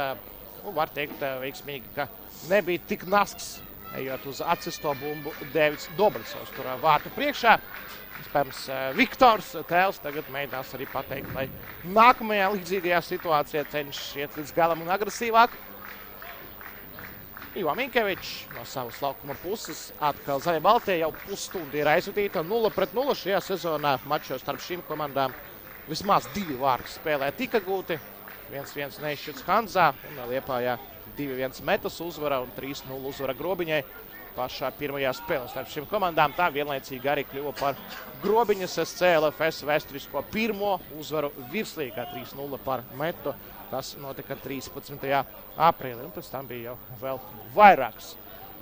var teikt veiksmīgi, ka nebija tik nasks, ejot uz atsisto bumbu Dēvids Dobricovs tur vārtu priekšā. Vispirms Viktors tēls tagad mēģinās arī pateikt, lai nākamajā līdzīgajā situācijā cenšas iet līdz galam un agresīvāk. Ivo Minkevičs no savas laukuma puses atkal zaļie baltie jau pusstundu ir aizvadīta 0-0 šajā sezonā mačos starp šīm komandām. Vismaz 2 vārtu spēlē tika gūti, 1-1 neizšķirts Hanzā un Liepājā 2-1 Metas uzvara un 3-0 uzvara Grobiņai. Pašā pirmajā spēlē starp šīm komandām tā vienlaicīgi arī kļuva par Grobiņas SC LFS vēsturisko pirmo uzvaru virslīgā 3-0 par Metu. Tas notika 13. aprīlī, un pēc tam bija jau vēl vairākas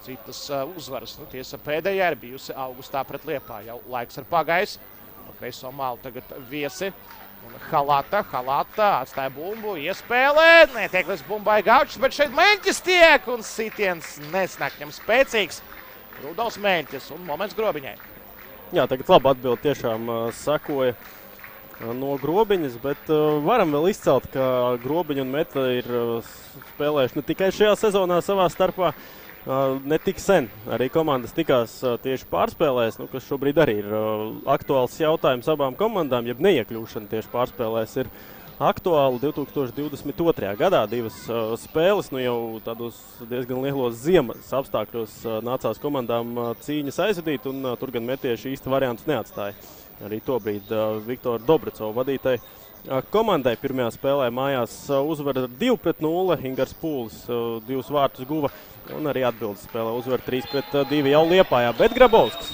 citas uzvaras. Tiesa pēdējā ir bijusi augustā pret Liepāju. Jau laiks ir pagājis. No kreiso malu tagad viesi. Un Halata atstāja bumbu, iespēlē. Netiek līdz bumbai Gaučs, bet šeit Meņķis tiek, un sitiens nesnāk viņam spēcīgs. Rudolfs Meņķis un moments Grobiņai.
Jā, tagad labi atbildi tiešām sakoja no Grobiņas, bet varam vēl izcelt, ka Grobiņa un Meta ir spēlējuši ne tikai šajā sezonā savā starpā, ne tik sen. Arī komandas tikās tieši pārspēlēs, kas šobrīd arī ir aktuāls jautājums abām komandām, jeb neiekļūšana tieši pārspēlēs ir aktuāli. 2022. gadā 2 spēles, jau tādos diezgan lielos ziemas apstākļos nācās komandām cīņas aizvadīt, un tur gan metieši īsti variantus neatstāja. Arī tobrīd Viktora Dobricova vadītai komandai pirmajā spēlē mājās uzvara 2-0, Ingars Pūlis 2 vārtus guva un arī atbildes spēlē uzvara 3-2 jau Liepājā. Bet Grabovskis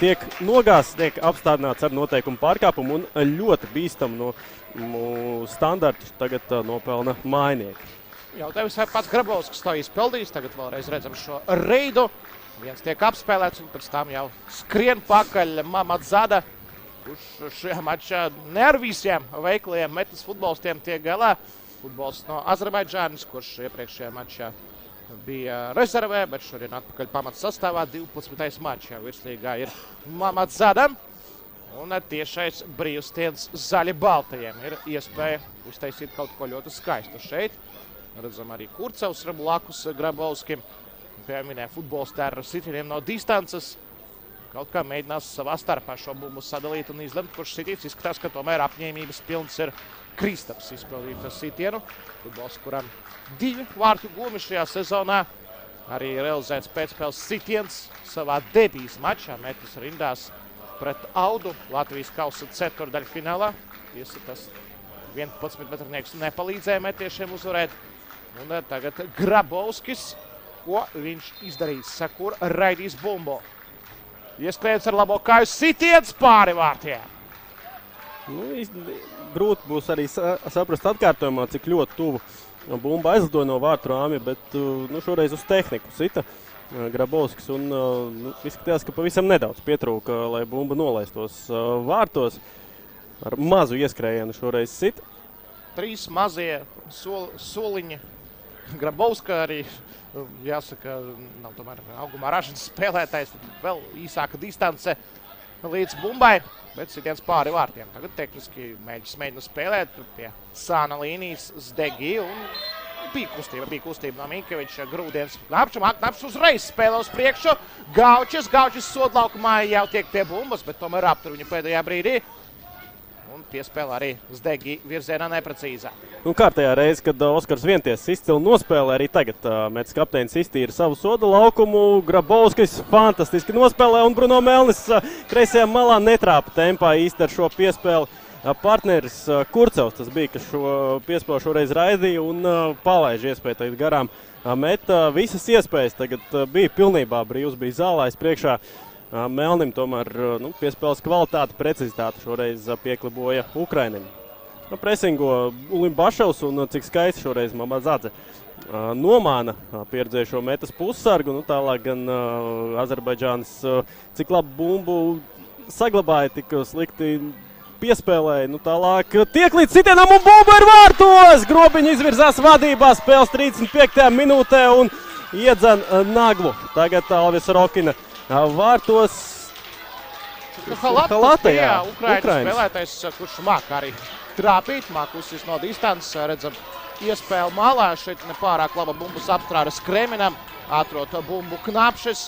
tiek nogāsts, tiek apstādināts ar noteikumu pārkāpumu un ļoti bīstam no standartu tagad nopelna mājnieki.
Jau tevis pats Grabovskis to izpildījis, tagad vēlreiz redzam šo reidu. Viens tiek apspēlēts un pēc tam jau skrien pakaļ Mamadzada, kurš šajā mačā ne ar visiem veiklajiem Metas futbolistiem tiek galā. Futbolists no Azerbaidžānas, kurš iepriekšējā mačā bija rezervē, bet šodien atpakaļ pamats sastāvā 12. mačā. Virslīgā ir Mamadzada un tiešais brīvstiens zaļi baltajiem. Ir iespēja uztaisīt kaut ko ļoti skaistu šeit. Redzam arī Kurcevs blakus Grabovskim. Pieminēja futbolisti ar sitieniem no distances. Kaut kā mēģinās savā starpā šo bumbu sadalīt un izlemt, kurš sitīts. Izskatās, ka tomēr apņēmības pilns ir Kristaps izpildīt sitienu. Futbolists, kuram 2 vārtu gūmi šajā sezonā. Arī realizēts pēcspēles sitiens savā debijas mačā. Metas rindās pret Audu Latvijas kausa ceturdaļfinālā. Tiesa tas 11-metrnieks nepalīdzēja metiešiem uzvarēt. Un tagad Grabovskis. Ko viņš izdarīs? Sakur raidīs bumbu. Ieskrējas ar labo kāju sitiens pāri vārtiem.
Grūti būs arī saprast atkārtojumā, cik ļoti tuvu bumba aizlidoja no vārtu rāmja, bet šoreiz uz tehniku sita Grabovskis. Un izskatījās, ka pavisam nedaudz pietrūka, lai bumba nolaistos vārtos. Ar mazu ieskrējienu šoreiz sita.
3 mazie soliņi. Grabovska arī, jāsaka, nav tomēr augumā rašanas spēlētājs, vēl īsāka distance līdz bumbai, bet sitiens pāri vārtiem. Tagad tehniski mēģina spēlēt pie sāna līnijas Zdegi un bija kustība no Minkeviča, Grūdienas Knapš uzreiz spēlē uz priekšu. Gaučis sodlaukumā jau tiek pie bumbas, bet tomēr aptur viņu pēdējā brīdī. Un piespēlē arī Zdegi virzienā neprecīzā.
Kārtējā reize, kad Oskars Vienties izcili nospēlē, arī tagad Metas kapteinis iztīra savu soda laukumu. Grabovskis fantastiski nospēlē un Bruno Melnis kreisajā malā netrāpa tempā īsti ar šo piespēli. Partneris Kurcevs tas bija, kas šo piespēli šoreiz raidīja un palaiž iespēju tagad garām. Meta visas iespējas tagad bija pilnībā brīvs, bija zālājs priekšā. Melnim tomēr piespēles kvalitāte, precizitāte šoreiz piekliboja Ukrainim. Presingo Ulimbaševs un cik skaisti šoreiz Mamadzadze nomāna pieredzējušo Metas pussargu. Tālāk gan Azerbaidžānas cik labu bumbu saglabāja, tik slikti piespēlēja. Tālāk tiek līdz sitienam un bumba ir vārtos! Grobiņa izvirzās vadībā spēles 35. minūtē un iedzen Naglu. Tagad Alvis Rokina vārtos.
Halata, jā, Ukraiņu spēlētais, kurš māk arī trāpīt, māk uzsist no distances, redzam iespēju malā, šeit nepārāk laba bumbas apstrāde Skreminam, atrod bumbu Knapšis,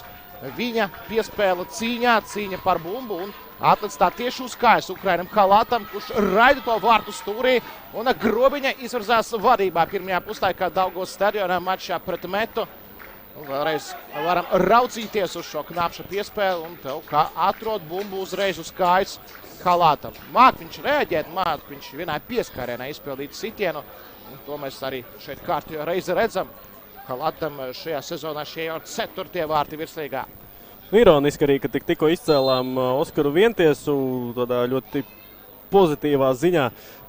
viņa piespēla cīņa par bumbu un atlic tā tieši uz kājas Ukrainam Halatam, kurš raida to vārtu stūrī un Grobiņa izvirzās vadībā pirmajā puslaikā Daugavas stadionā mačā pret Metu. Un vēlreiz varam raucīties uz šo Knapša piespēli un tev kā atrod bumbu uzreiz uz kājas Halatam. Māk viņš reaģēt, māk viņš vienā pieskārienā izpildīt sitienu. Un to mēs arī šeit kārtējo reizi redzam. Halatam šajā sezonā šie jau 4. vārti virslīgā.
Ironiski arī, ka tikko izcēlām Oskaru Vientiesu tādā ļoti pozitīvā ziņā.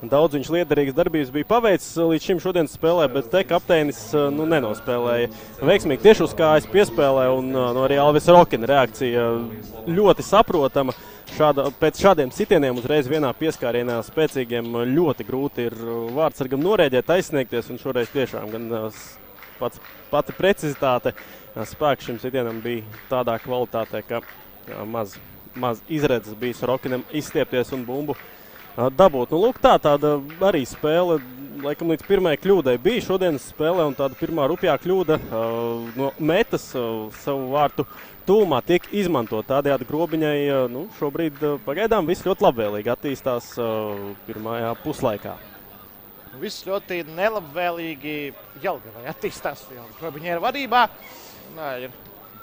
Daudz viņš liederīgas darbības bija paveicis līdz šim šodienas spēlē, bet te kapteinis nenospēlēja veiksmīgi tieši uz kājas piespēlē un arī Alvis Rokina reakcija ļoti saprotama. Pēc šādiem sitieniem uzreiz vienā pieskārienā spēcīgiem ļoti grūti ir vārdsargam norēģēt, aizsniegties un šoreiz tiešām gan pati precizitāte spēks šim sitienam bija tādā kvalitātē, ka maz izredzes bija Sorokinam izstiepties un bumbu dabūt. Nu, lūk, tāda arī spēle, laikam līdz pirmajai kļūdai bija šodienas spēlē, un tāda pirmā rupjā kļūda no Metas savu vārtu tūmā tiek izmantot. Tādējādi Grobiņai šobrīd pagaidām viss ļoti labvēlīgi attīstās pirmajā puslaikā.
Viss ļoti nelabvēlīgi Jelgavai attīstās, jo Grobiņai ir vadībā. Ir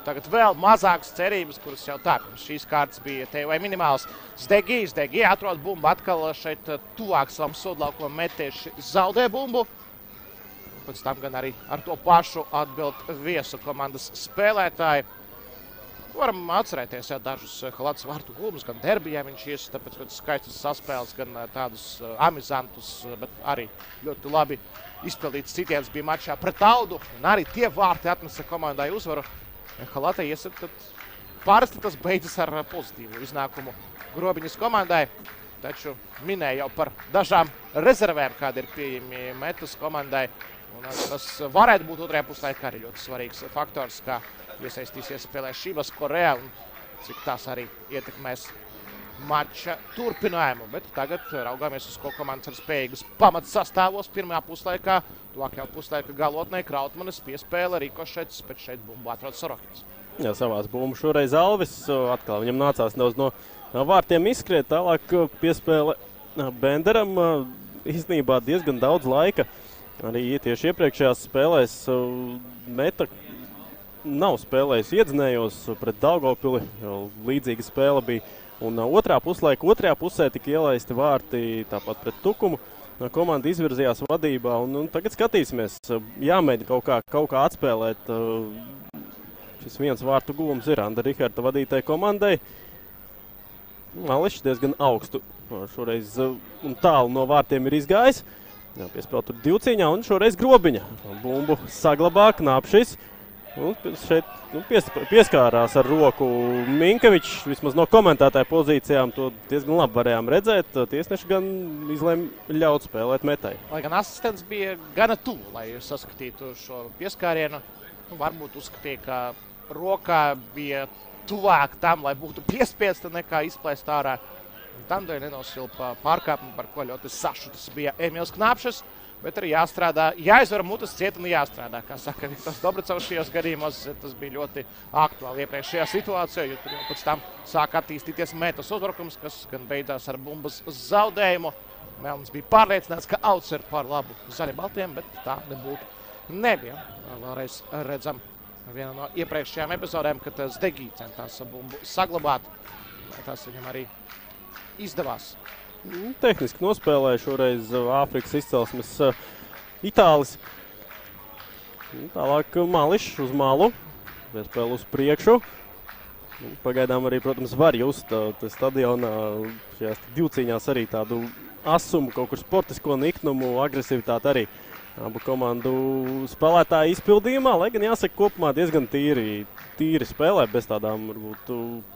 tagad vēl mazākas cerības, kuras jau tā, šīs kārtas bija te vai minimāls. Zdegi atrod bumbu atkal šeit tuvāk savam sodlaukumam metieši zaudē bumbu. Pēc tam gan arī ar to pašu atbild viesu komandas spēlētāji. Varam atcerēties dažus Halatas vārtu gūmus, gan derbijā viņš ies, tāpēc skaistas saspēles, gan tādus amizantus, bet arī ļoti labi izpildīts citiens bija mačā pret Audu, un arī tie vārti atnesa komandai uzvaru. Halatai iesat, tad parasti tas beidzas ar pozitīvu iznākumu Grobiņas komandai, taču minēja jau par dažām rezervēm, kādi ir pieejami Metas komandai, un tas varētu būt otrajā puslaikā arī ļoti svarīgs faktors, kā iesaistīsies spēlē Šibas Korea un cik tās arī ietekmēs mača turpinājumu. Bet tagad raugāmies uz ko komandas ar spējīgas pamats sastāvos pirmajā puslaikā. Tuvākajā puslaika galotnē Krautmanis piespēle Rikošets, bet šeit bumbu atrod Sorokins.
Jā, savās bumbu šoreiz Alvis. Atkal viņam nācās nedaudz no vārtiem izskriet. Tālāk piespēle Benderam. Īstenībā diezgan daudz laika. Arī tieši iepriekšējās spēlēs Meta nav spēlējis iedzinējos pret Daugavpili, līdzīga spēle bija. Un otrā puslaika, otrajā pusē tika ielaisti vārti tāpat pret Tukumu. Komanda izvirzījās vadībā un tagad skatīsimies. Jāmēģina kaut kā atspēlēt. Šis viens vārtu gūms ir Anda Riharta vadītai komandai. Mališs diezgan augstu šoreiz un tālu no vārtiem ir izgājis. Piespēl tur divcīņā un šoreiz Grobiņa. Bumbu saglabā Knapšis. Šeit pieskārās ar roku Minkevičs, vismaz no komentētāja pozīcijām to diezgan labi varējām redzēt. Tiesneši gan izlēma ļaut spēlēt Metai.
Lai gan asistents bija gana tuvu, lai saskatītu šo pieskārienu. Varbūt uzskatīja, ka rokā bija tuvāk tam, lai būtu piespiesta nekā izplēst ārā. Tam dēļ nenosilpa pārkāpumu, par ko ļoti sašutis bija Emils Knapšis. Bet arī jāstrādā, jāizvar mutes ciet un jāstrādā. Kā saka Viktoras Dobricovs šajos gadījumos, tas bija ļoti aktuāli iepriekšējā situācijā, jo tur jau pēc tam sāk attīstīties Metas uzbrukums, kas gan beidzās ar bumbas zaudējumu. Melns bija pārliecināts, ka auts ir par labu zaļi-baltiem, bet tā nebija. Vēlreiz redzam vienu no iepriekšējām epizodēm, kad Zdegi centās bumbu saglabāt. Tas viņam arī izdevās.
Tehniski nospēlēja šoreiz Āfrikas izcelsmes itālis. Tālāk Mališs uz malu, piespēle uz priekšu. Pagaidām arī, protams, var just stadionā šajās divcīņās arī tādu asumu, kaut kur sportisko niknumu, agresivitāti arī abu komandu spēlētāju izpildījumā, lai gan jāsaka kopumā diezgan tīri spēlē, bez tādām varbūt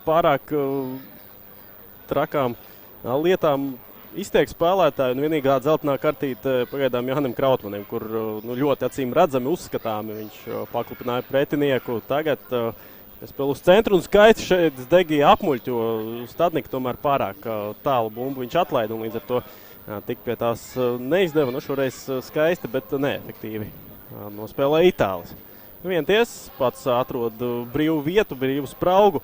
pārāk trakām lietām iztiek spēlētāji, un vienīgā dzeltenā kartīte pagaidām Jānim Krautmanim, kur ļoti acīm redzami uzskatāmi viņš paklupināja pretinieku. Tagad Spēl uz centru un skaisti šeit Zdegija apmuļķ, jo Stadnika tomēr pārāk tālu bumbu viņš atlaida un līdz ar to tik pie tās neizdeva. Šoreiz skaisti, bet neefektīvi nospēlē Itālis. 1-1 pats atrod brīvu vietu, brīvu spraugu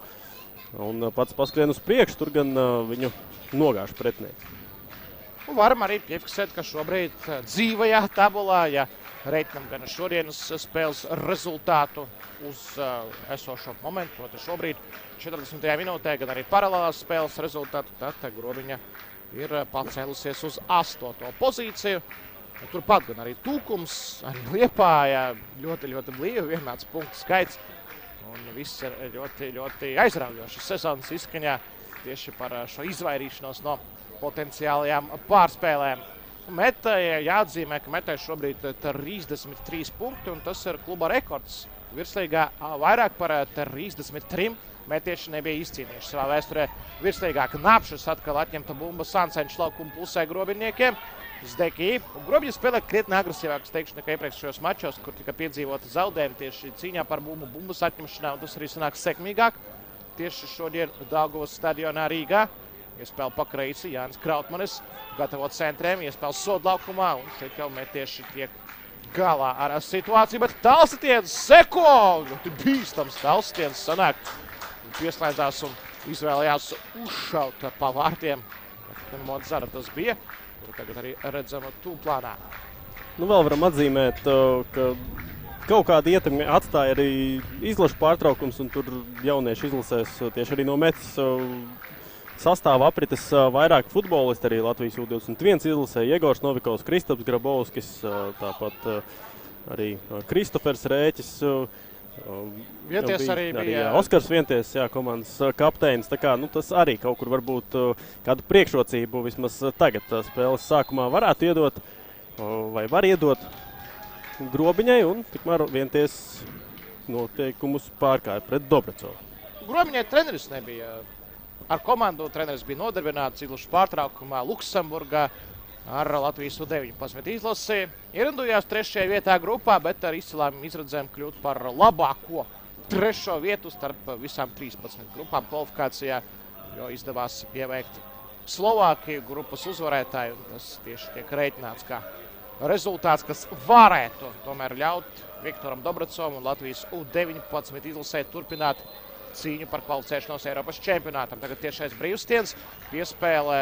un pats paskrien uz priekšu, tur gan viņu nogāž pretinieki.
Varam arī piefiksēt, ka šobrīd dzīvajā tabulā, ja reiķinam gan šodienas spēles rezultātu uz esošo momentu, proti šobrīd 40. minūtē, gan arī paralēlās spēles rezultātu, tad Grobiņa ir pacēlusies uz 8. pozīciju. Turpat gan arī Tūkums, arī Liepāja ļoti, ļoti blīvi, vienāds punktu skaits. Un viss ir ļoti, ļoti aizraujoši sezonas izskaņā tieši par šo izvairīšanos no potenciālajām pārspēlēm. Meta jāatzīmē, ka Metai šobrīd 33 punkti, un tas ir kluba rekords. Virslīgā vairāk par 33 metieši nebija izcīnījuši savā vēsturē virslīgā. Knapšus atkal atņemta bumba Sancenšu laukuma pusē Grobiņniekiem. Zdeki. Grobiņa spēlē krietni agresīvāk, es teikšu, nekā iepriekšējos mačos, kur tika piedzīvota zaudējumi tieši cīņā par bumbas atņemšanā, un tas arī sanāks sekmīgāk. Tieši šodien Daugavas stadionā Rīgā. Iespēle pakreisi Jānis Krautmanis, gatavot centriem, iespēle sodlaukumā, un šeit jau metieši tiek galā ar situāciju, bet tālsitiens seko, ļoti bīstams tālsitiens sanāk, pieslēdzās un izvēlējās uzšaut pa vārtiem. Ņemot Zara tas bija, kuru tagad arī redzama tūplānā.
Vēl varam atzīmēt, ka kaut kāda ietekme atstāja arī izlašu pārtraukums, un tur jaunieši izlasēs tieši arī no Metas sastāva aprites vairāk futbolisti, arī Latvijas U21 izlasē Jegors Novikovs, Kristaps Grabovskis, tāpat arī Kristofers Rēķis.
Vienties arī bija.
Oskars Vienties, komandas kapteinis. Tā kā, tas arī kaut kur varbūt kādu priekšrocību vismaz tagad spēles sākumā varētu iedot, vai var iedot Grobiņai, un tikmēr Vienties noteikumus pārkāja pret Dobrecovu.
Grobiņai treneris nebija. Ar komandu treneris bija nodarbināts izlašu pārtraukumā Luksemburgā ar Latvijas U19 izlasi. Ierindojās 3. vietā grupā, bet ar izcilām izredzēm kļūt par labāko 3. vietu starp visām 13 grupām kvalifikācijā, jo izdevās pieveikt Slovākiju grupas uzvarētāju. Tas tieši tiek reiķināts kā rezultāts, kas varētu tomēr ļaut Viktoram Dobrecovam un Latvijas U19 izlasē turpināt cīņu par kvalificēšanos Eiropas čempionātam. Tagad tiešais brīvstiens, piespēlē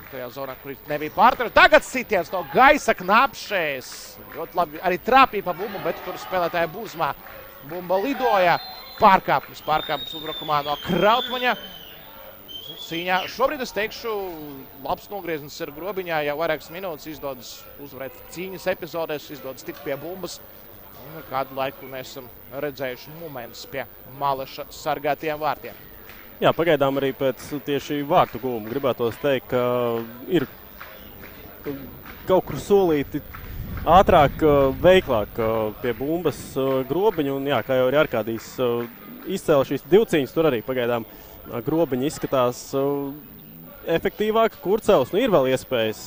tajā zonā, kur nebija pārtveru. Tagad sitiens no gaisa Knapšēs. Ļoti labi arī trāpīja pa bumbu, bet tur spēlētāja burzmā bumba lidoja. Pārkāpums uzbrukumā no Krautmaņa. Cīņā šobrīd es teikšu, labs nogrieziens ir Grobiņā, jau vairākas minūtes izdodas uzvarēt cīņas epizodēs, izdodas tikt pie bumbas. Kādu laiku mēs esam redzējuši momentus pie Maleša sargātiem vārtiem.
Jā, pagaidām arī pēc tieši vārtu gūma gribētos teikt, ka ir kaut kur solīti ātrāk, veiklāk pie bumbas Grobiņu. Un jā, kā jau arī Arkādijs izcēla šīs divcīņas, tur arī pagaidām Grobiņa izskatās efektīvāk. Kurcevs ir vēl iespējas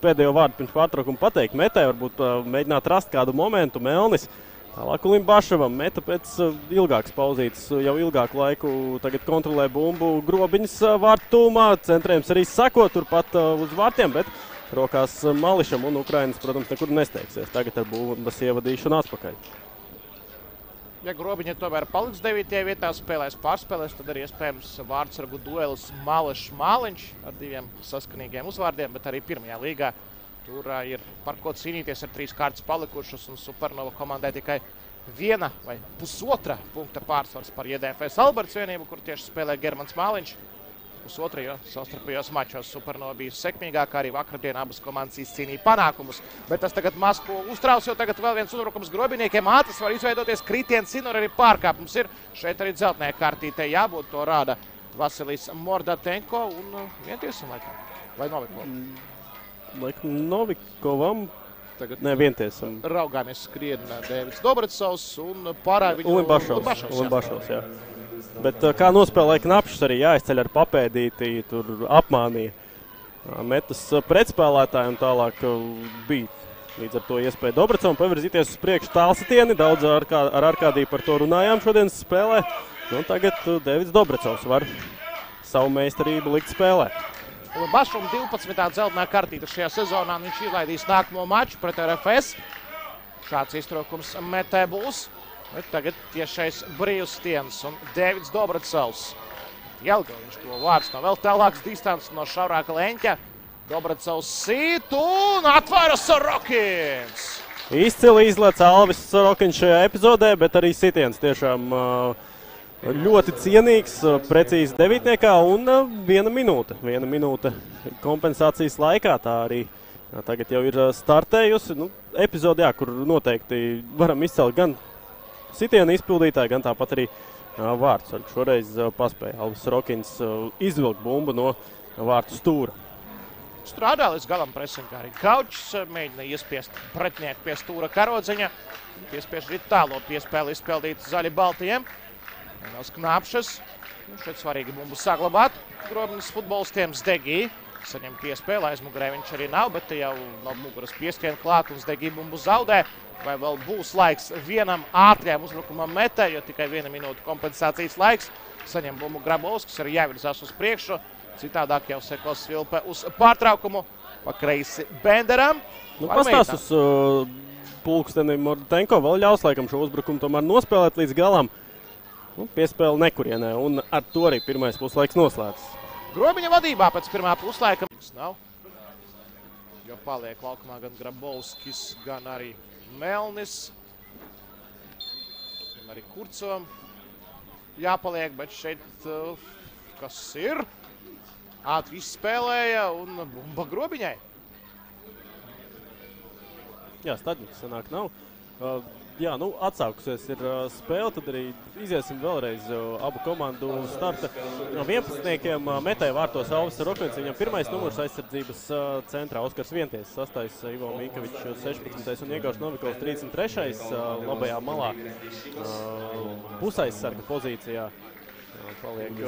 pēdējo vārdu pirms pārtraukuma pateikt Metai, varbūt mēģināt rast kādu momentu. Melnis tālāk Ulimbaševam. Meta pēc ilgākas pauzītes jau ilgāku laiku tagad kontrolē bumbu Grobiņas vārtu tūmā. Centrējums arī sako turpat uz vārtiem, bet rokās Mališam un Ukrainas, protams, nekur nesteigsies. Tagad ar bumbas ievadīšanu atpakaļ.
Ja Grobiņa tomēr paliks 9. vietā, spēlēs pārspēlēs, tad arī iespējams vārdsargu duelis Malešs-Māliņš ar 2 saskanīgiem uzvārdiem, bet arī pirmajā līgā tur ir par ko cīnīties, ar 3 kārtas palikušas, un Supernova komandai tikai 1 vai 1,5 punkta pārsvars par JDFS Alberts vienību, kur tieši spēlē Germans Māliņš. 1,5, jo savstarpējos mačos Supernova bija sekmīgākā, arī vakardien abas komandas izcīnīja panākumus. Bet tas tagad Maskvu uztrauc, jo tagad vēl viens uzbrukums Grobiņniekiem. Ātris var izveidoties kritiens, un arī pārkāpums ir. Šeit arī dzeltenē kārtītē jābūt, to rāda Vasilijs Mordatenko un Vientiesam laikam. Vai Novikovam?
Laikam Novikovam. Vientiesam.
Raugāmies skrien Dēvids Dobretsovs un pārāja viņu
Ulimbašovs, jā. Bet kā nospēlēja Knapšs, arī jāizceļ ar papēdīti, tur apmānīja Metas pretspēlētāju un tālāk bija līdz ar to iespēja Dobrecovam pavirzīties uz priekšu tālsitieni. Daudz ar Arkādiju par to runājām šodienas spēlē. Nu, tagad Devids Dobrecovs var savu meistarību likt spēlē.
Bašum 12. dzeltenā kartīte šajā sezonā, un viņš izlaidīs nākamo maču pret RFS. Šāds iztraukums metē būs. Bet tagad tiešais brīvs stiens un Devids Dobrecovs. Jelgaviņš to vārds no vēl tālākas distances no šaurāka leņķa. Dobrecovs sīt un atvēra Sorokins.
Izcili izlec Alvis Sorokins šajā epizodē, bet arī sitiens tiešām ļoti cienīgs, precīzi devītniekā un viena minūte kompensācijas laikā. Tā arī tagad jau ir startējusi. Nu, epizode, kur noteikti varam izcelt gan sitienu izpildītāju, gan tāpat arī vārtu. Šoreiz paspēja Alvis Sorokins izvilkt bumbu no vārtu stūra.
Strādā līdz galam presingā arī Gaučs, mēģina iespiest pretinieku pie stūra karodziņa. Piespiež arī tālo piespēli izpildīt zaļi baltiem. Vienos Knāpšas. Šeit svarīgi bumbu saglabāt. Grobņas futbolistiem Zdegī. Saņem piespēli, aizmugurē viņš arī nav, bet jau no muguras pieskrien klāt un Zdegī bumbu zaudē. Vai vēl būs laiks vienam ātrajam uzbrukumam metē, jo tikai 1 minūte kompensācijas laiks. Saņem bumbu Grabovskis, arī jāvirzās uz priekšu. Citādāk jau sekos Svilpe uz pārtraukumu. Pa kreisi Benderam.
Pastās uz pulksteni Mordenko. Vēl ļaus laikam šo uzbrukumu tomēr nospēlēt līdz galam. Piespēle nekurienē, un ar to arī pirmais puslaiks noslēdzas.
Grobiņa vadībā pēc pirmā puslaika nav, jo paliek laukumā gan Grabovskis, gan arī Melnis. Gan arī Kurcovam jāpaliek, bet šeit kas ir? Ātri izspēlēja un bumba Grobiņai.
Jā, Stadņiks sanāk nav. Jā, atsākusies ir spēle, tad arī iziesim vēlreiz abu komandu starta. No 11. metēja vārtos Alvis Sorokins, viņam pirmais numurs aizsardzības centrā, Oskars Vienties, 6. Ivo Mīkavičs 16. un Iegors Novikovs 33. Labajā malā pusaizsarga pozīcijā. Paliek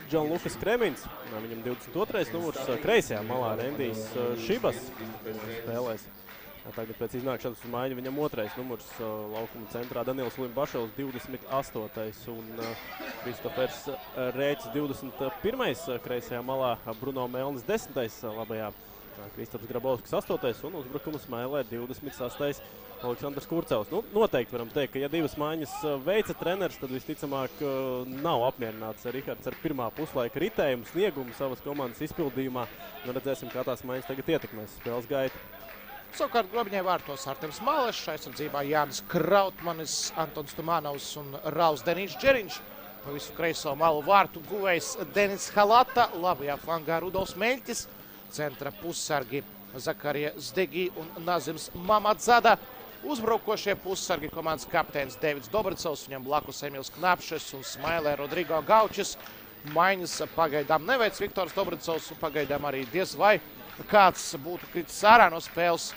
Džanlukas Kremins, viņam 22. numurs, kreisajā malā Rendijs Šibas spēlēs. Tagad pēc iznākšanas uz maiņu viņam 2. numurs laukuma centrā Daniels Limbaševs 28. un Kristofers Rēķis 21. kreisajā malā, Bruno Melnis 10. labajā, Kristofers Grabovskis 8. un uzbrukuma smailē 26. Aleksandrs Kurcevs. Noteikti varam teikt, ka ja divas maiņas veica treneris, tad visticamāk nav apmierināts Rihards ar pirmā puslaika ritējumu, sniegumu savas komandas izpildījumā. Redzēsim, kā tās maiņas tagad ietekmēs spēles gaitu.
Savukārt Grobiņai vārtos Artems Malešs, aizsardzībā Jānis Krautmanis, Antons Tumanovs un Rauls Denīšs Džeriņš. Pa visu kreiso malu vārtu guvējs Denis Halata, labajā flangā Rudolfs Meļķis, centra pussargi Zakarija Zdegī un Nazims Mamadzada. Uzbraukošie pussargi komandas kapteinis Devids Dobrecovs, viņam blakus Emils Knapšes un smailē Rodrigo Gaučis. Maiņas pagaidām neveic Viktors Dobrecovs un pagaidām arī diez vai kāds būtu kritis ārā no spēles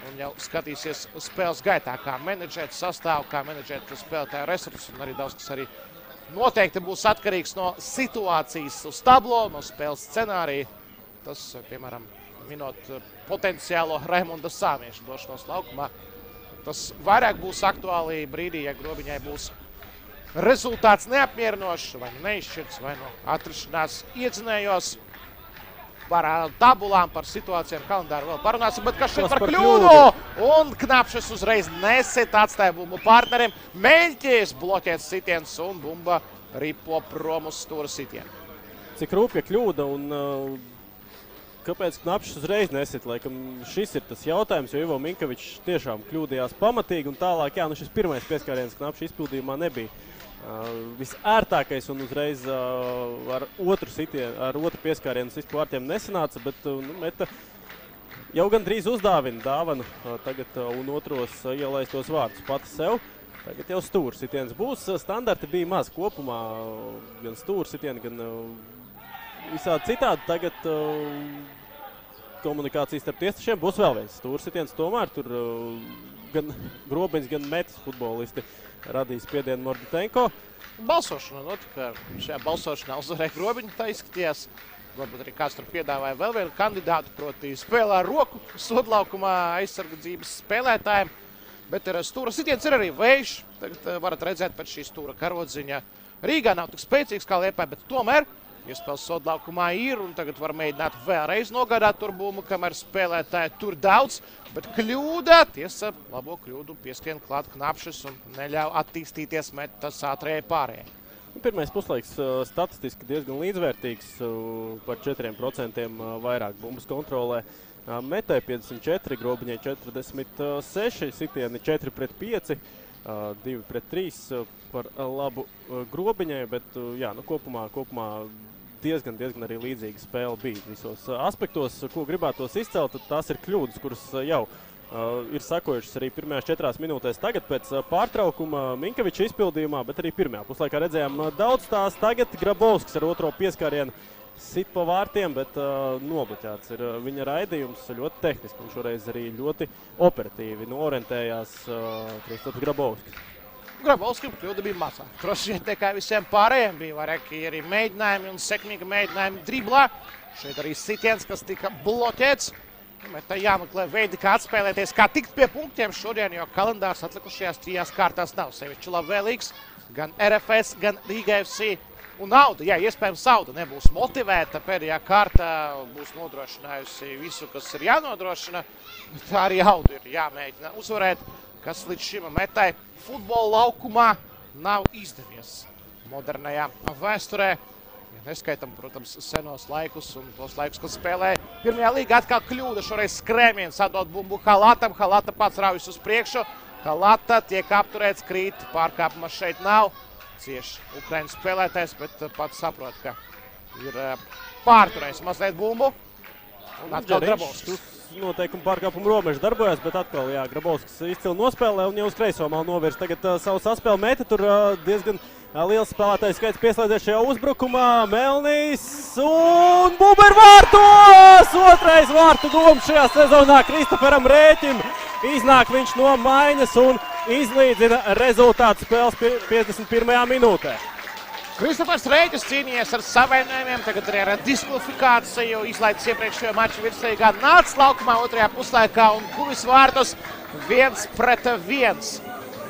un jau skatīsies spēles gaitā, kā menedžēt sastāvu, kā menedžēt spēlētāju resursus, un arī daudz, kas arī noteikti būs atkarīgs no situācijas uz tablo, no spēles scenārija. Tas, piemēram, minot potenciālo Raimunda Sāmieša došanos laukumā, tas vairāk būs aktuāli brīdī, ja Grobiņai būs rezultāts neapmierinošs, vai neizšķirts, vai no atrašanās iedzinējos. Par tabulām, par situācijām, kalendāru vēl parunāsim, bet kas šeit par kļūdu? Un Knapšes uzreiz nesit, atstāja bumbu partnerim. Meļķis bloķēts sitiens un bumba ripo prom uz stūra sitienu.
Cik rūpja kļūda un kāpēc Knapšes uzreiz nesit? Laikam šis ir tas jautājums, jo Ivo Minkavičs tiešām kļūdījās pamatīgi un tālāk, jā, šis pirmais pieskāriens Knapša izpildījumā nebija visērtākais un uzreiz ar otru pieskārienu izpu vārtiem nesanāca, bet meta jau gandrīz uzdāvina dāvanu tagad un otros ielaistos vārdus pati sev. Tagad jau stūra sitiens būs. Standarti bija maz kopumā, gan stūra sitieni, gan visādi citādi. Tagad komunikācijas starp tiesnešiem būs vēl viens stūra sitiens. Tomēr tur gan Grobiņš, gan Metis futbolisti radīs spiedienu Mordenko.
Balsošana notika. Šajā balsošanā uzvarēja Grobiņu, tā izskatījās. Varbūt arī kāds tur piedāvāja vēl vienu kandidātu, proti spēlē ar roku sodlaukumā aizsardzības spēlētājiem. Bet stūra sitiens ir arī vējš. Tagad varat redzēt pēc šī stūra karodziņa Rīgā nav tik spēcīgs kā Liepāja, bet tomēr iespējas sodlaukumā ir, un tagad var mēģināt vēlreiz nogādāt tur bumbu, kamēr spēlētāji tur daudz, bet kļūda, tiesa, labo kļūdu pieskrien klāt Knapšs un neļauj attīstīties metas ātrējai pārējai.
Pirmais puslaiks statistiski diezgan līdzvērtīgs, par 4% vairāk bumbas kontrolē. Metai 54, Grobiņai 46, sitieni 4-5, 2-3 par labu Grobiņai, bet jā, nu, kopumā diezgan arī līdzīga spēle bija visos aspektos, ko gribētos izcelt, tad tās ir kļūdas, kuras jau ir sakojušas arī pirmajās 4 minūtēs tagad pēc pārtraukuma Minkeviča izpildījumā, bet arī pirmajā puslaikā redzējām daudz tās. Tagad Grabovskis ar otro pieskārienu sit pa vārtiem, bet nobloķēts ir viņa raidījums ļoti tehniski un šoreiz arī ļoti operatīvi orientējās Kristaps Grabovskis.
Grabovskim kļūda bija mazāk. Droši vien tikai visiem pārējiem bija vairāki arī mēģinājumi un sekmīgi mēģinājumi driblā. Šeit arī sitiens, kas tika bloķēts. Bet tā jāmeklē veidi, kā atspēlēties, kā tikt pie punktiem šodien, jo kalendārs atlikušajās 3 kārtās nav sevišķi labvēlīgs. Gan RFS, gan Rīga FC. Un Auda, jā, iespējams Auda nebūs motivēta, pēdējā kārtā būs nodrošinājusi visu, kas ir jānodrošina. Tā arī Auda ir jāmēģina uzvarēt, kas līdz šim Metai futbola laukumā nav izdevies modernajā vēsturē. Ja neskaitam, protams, senos laikus un tos laikus, kad spēlēja pirmajā līgā, atkal kļūda, šoreiz skrēmiens atdot bumbu Halatam. Halata pats raujas uz priekšu. Halata tiek apturēts, krīt, pārkāpuma šeit nav. Cieši Ukraiņas spēlētājs, bet pats saprot, ka ir pārturējis mazliet bumbu. Un atkal Grabovskis.
Noteikumi pārkāpumu robežu darbojas, bet atkal, jā, Grabovskis izcili nospēlē un jau uz kreiso malu novirs. Tagad savu saspēli meta, tur diezgan liels spēlētājs skaits pieslēdzies šajā uzbrukumā. Melnīs un bumba ir vārtos! Otrais vārtu gūms šajā sezonā Kristoferam Rēķim. Iznāk viņš no maiņas un izlīdzina rezultātu spēles 51. minūtē.
Kristofers Rēķis cīnījies ar savainojumiem, tagad arī ar diskvalifikāciju, izlaidis iepriekšējo maču virsējā, nāca laukumā otrajā puslaikā un guvis vārtus 1-1.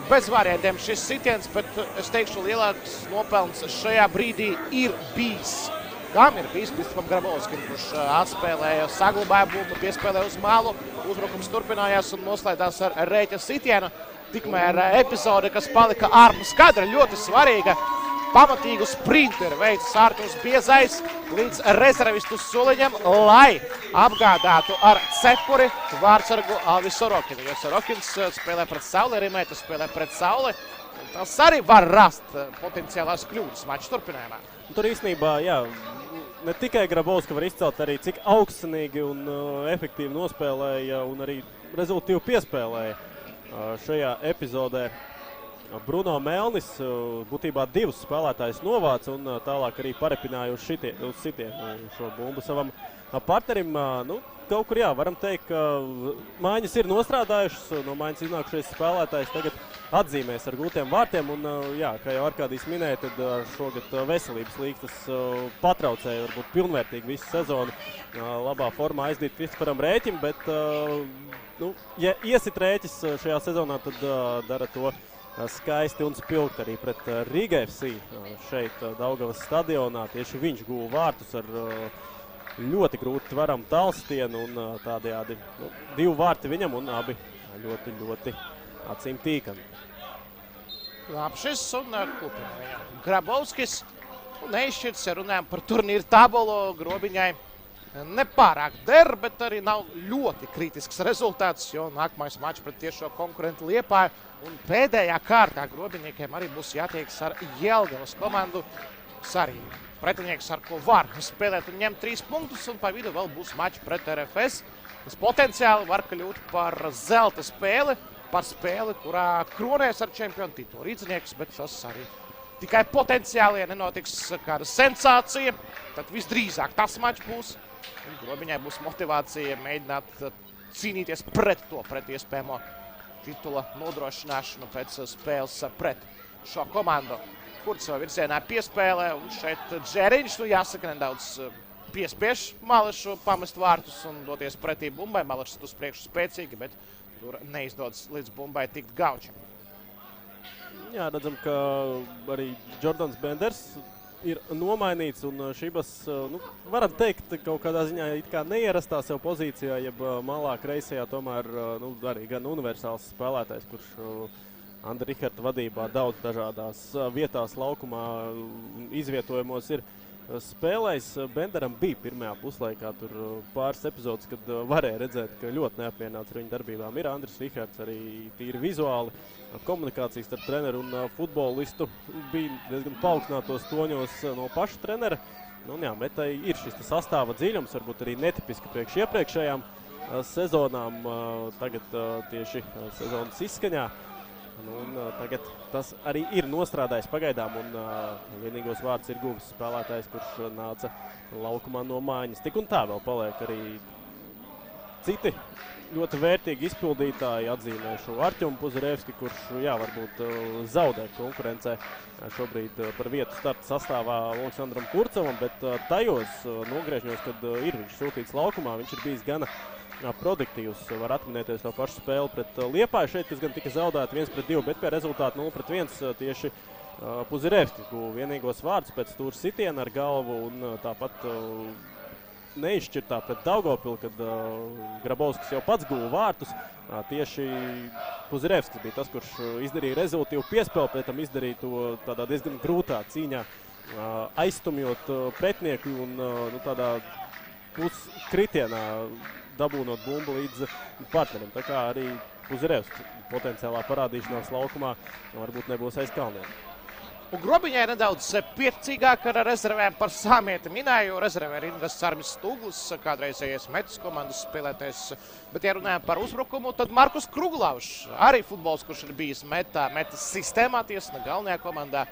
Bez variantiem šis sitiens, bet es teikšu, lielāks nopelns šajā brīdī ir bijis. Kam ir bijis Kristofam Grabovskim, kurš atspēlēja, saglabāja bumbu, piespēlēja uz malu, uzbrukums turpinājās un noslēdās ar Rēķa sitienu. Tikmēr epizode, kas palika ārpus kadra, ļoti svarīga. Pamatīgu sprintu ir veids Arturs Biezais līdz rezervistu soliņam, lai apgādātu ar cepuri vārtsargu Alvis Sorokinu. Jo Sorokins spēlē pret Sauli, arī Metas spēlē pret Sauli. Tas arī var rast potenciālās kļūdas maču turpinājumā.
Tur īstenībā, jā, ne tikai Grabovska var izcelt, arī cik augstsanīgi un efektīvi nospēlēja un arī rezultīvi piespēlēja šajā epizodē. Bruno Melnis būtībā 2 spēlētājus novāca un tālāk arī parepināja uz sitienu šo bumbu savam partnerim. Nu, kaut kur jā, varam teikt, ka maiņas ir nostrādājušas, no maiņas iznākušais spēlētājs tagad atzīmēs ar gūtiem vārtiem un jā, kā jau Arkādijs minēja, tad šogad veselības līgstas patraucēja varbūt pilnvērtīgi visu sezonu labā formā aizdīt Kristoferam Rēķim, bet nu, ja iesit Rēķis šajā sezonā, tad dara to skaisti un spilgti arī pret Rīga FC šeit Daugavas stadionā. Tieši viņš guva vārtus ar ļoti grūti tveramu tālstienu un tādējādi 2 vārti viņam un abi ļoti acīm tīkami.
Knapšs un klupina viņam. Grabovskis un neizšķirts, ja runājam par turnīru tabulu, Grobiņai nepārāk der, bet arī nav ļoti kritisks rezultāts, jo nākamais mačs pret tiešo konkurentu Liepāju un pēdējā kārtā Grobiņiekiem arī būs jātiekas ar Jelgavas komandu. Arī pretinieks, ar ko var spēlēt un ņemt 3 punktus, un pa vidu vēl būs mačs pret RFS, kas potenciāli var kļūt par zelta spēli, par spēli, kurā kronēs ar čempionu titulu Rīdzinieks, bet tas arī tikai potenciāli, ja nenotiks kāda sensācija, tad visdrīzāk tas mačs būs. Un Grobiņai būs motivācija mēģināt cīnīties pret iespējamo titula nodrošināšanu pēc spēles pret šo komandu. Kurts savā virzienā piespēlē, un šeit Džeriņš, jāsaka, nedaudz piespiež Malešu pamest vārtus un doties pretī bumbai. Malešs uz priekšu spēcīgi, bet tur neizdodas līdz bumbai tikt Gaučam.
Jā, redzam, ka arī Jordans Benders ir nomainīts, un Šibas, varam teikt, kaut kādā ziņā it kā neierastā sev pozīcijā, jeb malā kreisajā tomēr arī gan universāls spēlētājs, kurš Andra Riharta vadībā daudz dažādās vietās laukumā izvietojumos ir spēlējis. Benderam bija pirmajā puslaikā tur pāris epizodes, kad varēja redzēt, ka ļoti neapmierināts ar viņu darbībām ir Andris Rihards, arī tīri vizuāli. Komunikācijas starp treneru un futbolistu bija diezgan paaugstinātos toņos no paša trenera. Metai ir šis sastāva dziļums, varbūt arī netipiski priekš iepriekšējām sezonām, tagad tieši sezonas izskaņā. Tagad tas arī ir nostrādājis pagaidām, un vienīgos vārds ir guvis spēlētājs, kurš nāca laukumā no mājas. Tik un tā vēl paliek arī citi ļoti vērtīgi izpildītāji, atzīmēšu Arķumu Puzarevski, kurš, varbūt zaudē konkurencē šobrīd par vietu starta sastāvā Aleksandram Kurcovam, bet tajos nogriežņos, kad ir viņš sūtīts laukumā, viņš ir bijis gana produktīvs. Var atminēties to pašu spēli pret Liepāju šeit, kas gan tika zaudēta 1-2, bet pie rezultāta 0-1 tieši Puzarevski guva vienīgos vārdus pēc stūra sitiena ar galvu, un tāpat neizšķirtā pret Daugopilu, kad Grabovskis jau pats guva vārtus. Tieši Puzarevskis bija tas, kurš izdarīja rezultīvu piespēli, pēc tam izdarīja to tādā diezgan grūtā cīņā, aizstumjot pretinieku un tādā puskritienā dabūnot bumbu līdz partnerim. Tā kā arī Puzarevskis potenciālā parādīšanās laukumā varbūt nebūs aiz kalniem.
Un Grobiņai nedaudz piecīgāk ar rezervēm par Sāmieti minēju. Rezervē ir Indras Armis Stūglis, kādreizējais Metas komandas spēlētājs. Bet, ja runājam par uzbrukumu, tad Markus Kruglavs, arī futbols, kurš ir bijis Metas sistēmā, tiesa galvenajā komandā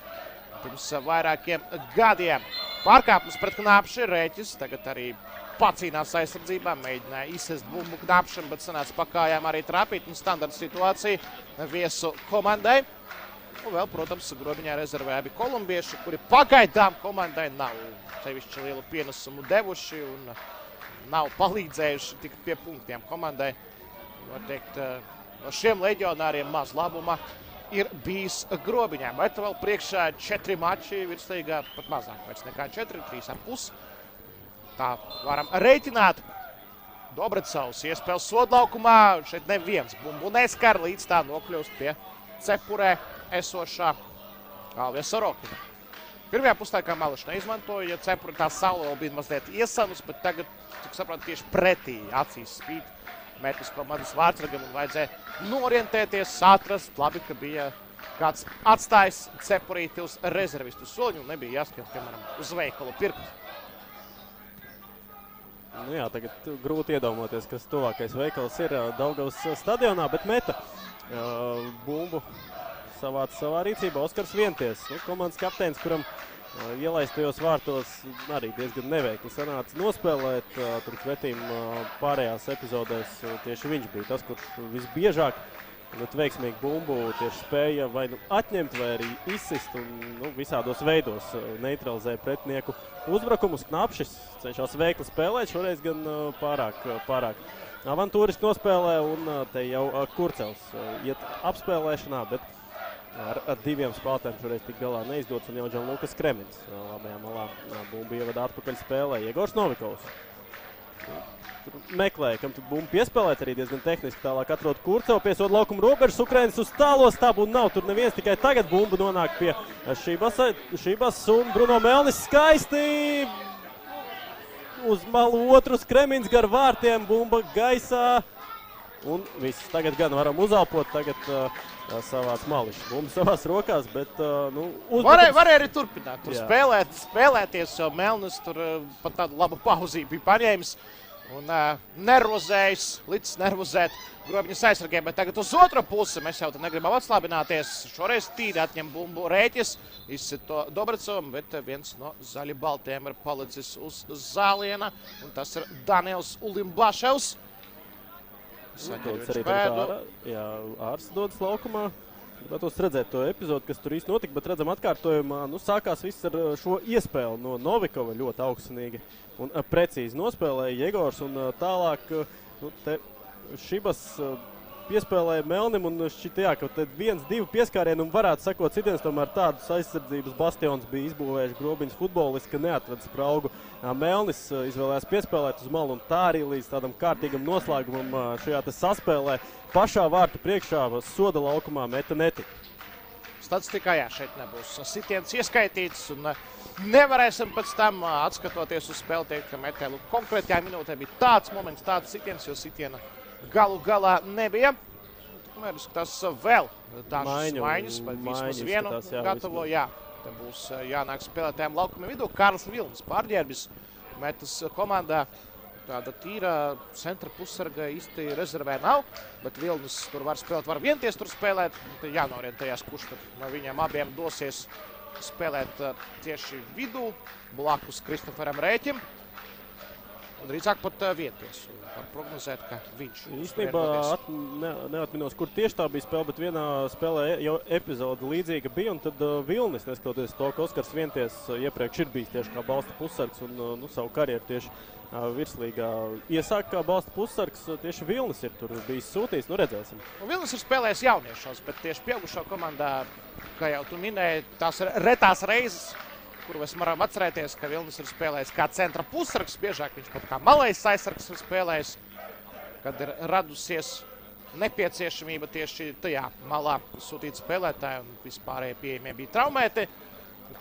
pirms vairākiem gadiem. Pārkāpums pret Knāpši Rēķis, tagad arī pacīnās aizsardzībā, mēģināja izsest bumbu Knāpšam, bet sanāca pakājām arī trāpīt un standarta situācija viesu komandai. Un vēl, protams, Grobiņā rezervē abi kolumbieši, kuri pagaidām komandai nav sevišķi lielu pienesumu devuši un nav palīdzējuši tikt pie punktiem komandai. Var teikt, no šiem leģionāriem maz labuma ir bijis Grobiņā. Bet vēl priekšā 4 mači virslīgā, pat mazāk, vairs nekā 4, 3,5. Tā varam reiķināt. Dobretsavs iespēles sodlaukumā, šeit neviens bumbu neskar, līdz tā nokļūst pie cepurē esošā Alvija Sorokina. Pirmajā puslaikā Mališs neizmantoja, ja cepura tā saule vēl bija mazliet iesamus, bet tagad, cik sapratu, tieši pretī acīs spīd Metas komandas vārdsargam un vajadzēja norientēties, atrast. Labi, ka bija kāds atstājis cepurīti uz rezervistu soļu un nebija jāskrien, piemēram, uz veikalu pirkt.
Tagad grūti iedomāties, kas tuvākais veikals ir Daugavas stadionā, bet Meta bumbu savāca savā rīcībā Oskars Vienties. Komandas kapteinis, kuram ielaistajos vārtos arī diezgan neveikli sanāca nospēlēt. Turpretīm pārējās epizodēs tieši viņš bija tas, kurš visbiežāk veiksmīgi bumbu tieši spēja vai atņemt, vai arī izsist un visādos veidos neutralizēja pretinieku uzbrukumus. Knāpšis cenšas veikli spēlēt, šoreiz gan pārāk avantūriski nospēlē, un te jau Kurcels iet apspēlēšanā, bet ar diviem spēlētājiem šoreiz tik galā neizdots, un jau Džanlukas Kremins labajā malā bumbu ievada atpakaļ spēlē. Jegors Novikovs meklēja, kam tad bumbu piespēlēt, arī diezgan tehniski tālāk atrod Kurcevu, piesod laukuma robežas, Ukrainas uz tālos, tā būtu nav, tur neviens, tikai tagad bumbu nonāk pie Šibas un Bruno Melnis skaisti uz malu otrs, Kremins gar vārtiem, bumba gaisā un viss. Tagad gan varam uzelpot, tagad savāc Mališs bumbu savās rokās, bet
Varēja arī turpināt, tur spēlēties, jo Melnis tur pat tādu labu pauzību bija paņēmis. Un nervozējis, līdz nervozēt Grobiņas aizsargiem, bet tagad uz otro pusi mēs jau negribam atslābināties. Šoreiz tīri atņem bumbu Rēķis, izsit to Dobrecovam, bet viens no zaļi baltiem ir palicis uz zāliena, un tas ir Daniels Ulimbaševs.
Dodas arī tagad ārsts dodas laukumā. Gribētos redzēt to epizodu, kas tur īsti notika, bet redzam atkārtojumā, sākās viss ar šo iespēli no Novikova ļoti augstsinīgi un precīzi nospēlēja Jegors, un tālāk te Šibas piespēlēja Melnim, un šķiet, jā, ka tad 1-2 pieskārienu, un varētu sakot, citiens tomēr tādus aizsardzības bastions bija izbūvējuši Grobiņas futbolisti, ka neatrada spraugu. Melnis izvēlējās piespēlēt uz malu, un tā arī līdz tādam kārtīgam noslēgumam šajā te saspēlē pašā vārtu priekšā soda laukumā meta netika.
Statistikā, jā, šeit nebūs sitiens ieskaitīts, un nevarēsim pēc tam, atskatoties uz spēli, teikt, ka metēlu konkrētajā minūtē bija tāds moments, tāds sitiens, jo sitiena galu galā nebija. Tomēr izskatās vēl dažas maiņas, bet vismaz vienu gatavo, jā. Te būs jānāk spēlētājiem laukuma vidū. Kārlis Vilnis pārģērbis metas komandā. Tāda tīra centra pussarga īsti rezervē nav, bet Vilnis tur var spēlēt, var vienties tur spēlēt. Jānorientējās, kurš tad no viņiem abiem dosies spēlēt tieši vidū, blakus Kristoferam Rēķim. Un drīzāk pat vienties. Var prognozēt, ka viņš.
Īstenībā neatminos, kur tieši tā bija spēle, bet vienā spēlē jau epizode līdzīga bija, un tad Vilnis, neskatoties to, ka Oskars vienties iepriekš ir bijis tieši kā balsta pussargs un savu karjeru tieši virslīgā iesāk kā balsta pussargs, tieši Vilnis ir tur bijis sūtījis, nu redzēsim.
Un Vilnis ir spēlējis jauniešos, bet tieši pieaugušo komandā, kā jau tu minēji, tās ir retās reizes, kuru mēs varam atcerēties, ka Vilnis ir spēlējis kā centra pussargs, biežāk viņš pat kā malais aizsargs ir spēlējis, kad ir radusies nepieciešamība tieši tajā malā sūtīt spēlētāju, un vispārējie pieejamie bija traumēti.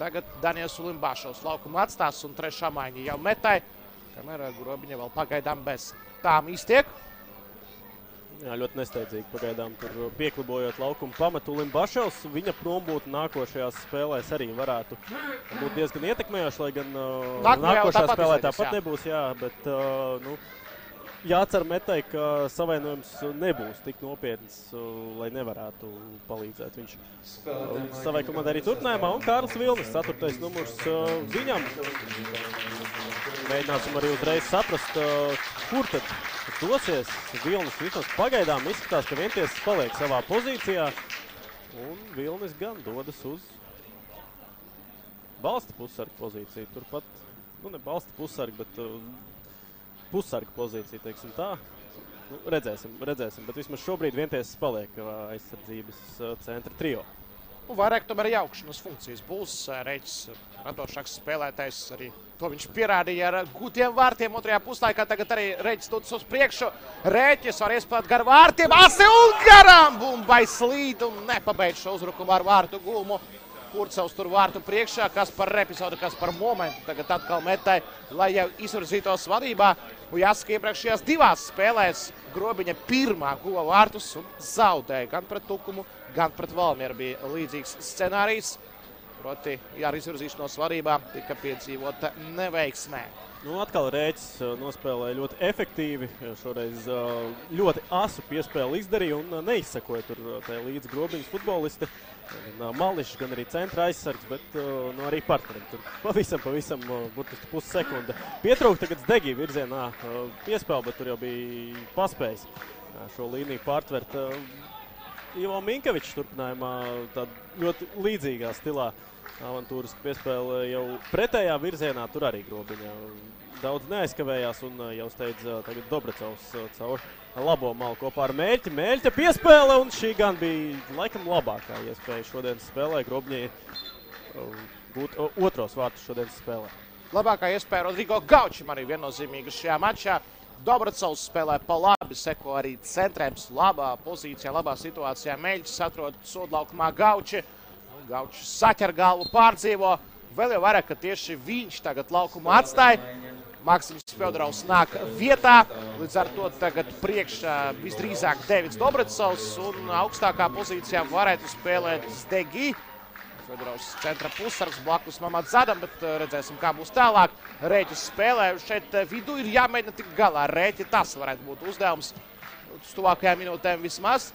Tagad Daniels Ulimbašovs laukumu atstās, un trešā maiņa jau metai, kamēr Grobiņa vēl pagaidām bez tām iztiek.
Jā, ļoti nesteidzīgi pagaidām tur pieklibojot laukumu pametu Ulimbašovs. Viņa prombūtu nākošajās spēlēs arī varētu būt diezgan ietekmējoši, lai gan nākošā spēlē tāpat nebūs, jā, bet jācer metai, ka savainojums nebūs tik nopietns, lai nevarētu palīdzēt. Viņš savai komandai arī turpinājumā, un Kārlis Vilnis, 4. numurs viņam. Mēģināsim arī uzreiz saprast, kur tad dosies Vilnis. Vismaz pagaidām izskatās, ka vienties paliek savā pozīcijā, un Vilnis gan dodas uz balsta pussarga pozīciju. Turpat, ne balsta pussarga, bet pussarga pozīcija, teiksim tā. Redzēsim, bet vismaz šobrīd vienties paliek aizsardzības centra trio.
Vairāk tomēr jaukšanas funkcijas būs. Rēķis radošāks spēlētājs, arī to viņš pierādīja ar gūtiem vārtiem otrajā puslaikā. Tagad arī Rēķis dodas uz priekšu. Rēķis var iespēlēt gar vārtiem. Asi un garām bumbai slīd un nepabeidz šo uzbrukumu ar vārtu gulmu. Kurcevs tur vārtu priekšā, kas par epizodu, kas par momentu. Tagad atkal metai, lai jau izvirzītos vadībā. Un jāsaka, iepriekšējās divās spēlēs Grobiņa pirmā guva vārtus un zaudēja gan pret Tukumu, gan pret Valmieru bija līdzīgs scenārijs. Proti, ar izvirzīšanos vadībā tika piedzīvota neveiksmē.
Atkal Rēķis nospēlēja ļoti efektīvi, šoreiz ļoti asu piespēli izdarīja un neizsakoja tur līdz Grobiņas futbolisti. Mališs, gan arī centra aizsargs, bet arī partnerim tur pavisam burtiski pussekunda. Pietrūka tagad Zdegī virzienā piespēli, bet tur jau bija paspējis šo līniju pārtvert. Ivo Minkevičs turpinājumā tāda ļoti līdzīgā stilā avantūriski piespēle jau pretējā virzienā, tur arī Grobiņa daudz neaizkavējās un jau steidz tagad Dobracovs caur labo malu kopā ar Mēļķi. Mēļķa piespēle, un šī gan bija laikam labākā iespēja šodienas spēlē. Grobiņai būt otros vārtus šodienas spēlē.
Labākā iespēja Rodrigo Gaučim arī viennozīmīga šajā mačā. Dobracovs spēlē pa labi, seko arī centrēms labā pozīcijā, labā situācijā. Mēļķis atrod sodlaukumā Gauči. Gaučs saķer galvu, pārdzīvo. Vēl jau vairāk, ka tieši viņš tagad laukumu atstāja. Maksims Fjodorovs nāk vietā. Līdz ar to tagad priekšā visdrīzāk Devids Dobracovs un augstākā pozīcijā varētu spēlēt Zdegī. Fjodorovs centra pussargs blakus Mamadzadam, bet redzēsim, kā būs tālāk. Rēķis spēlē. Šeit vidū ir jāmēģina tik galā. Rēķi tas varētu būt uzdevums uz tuvākajām minūtēm vismaz.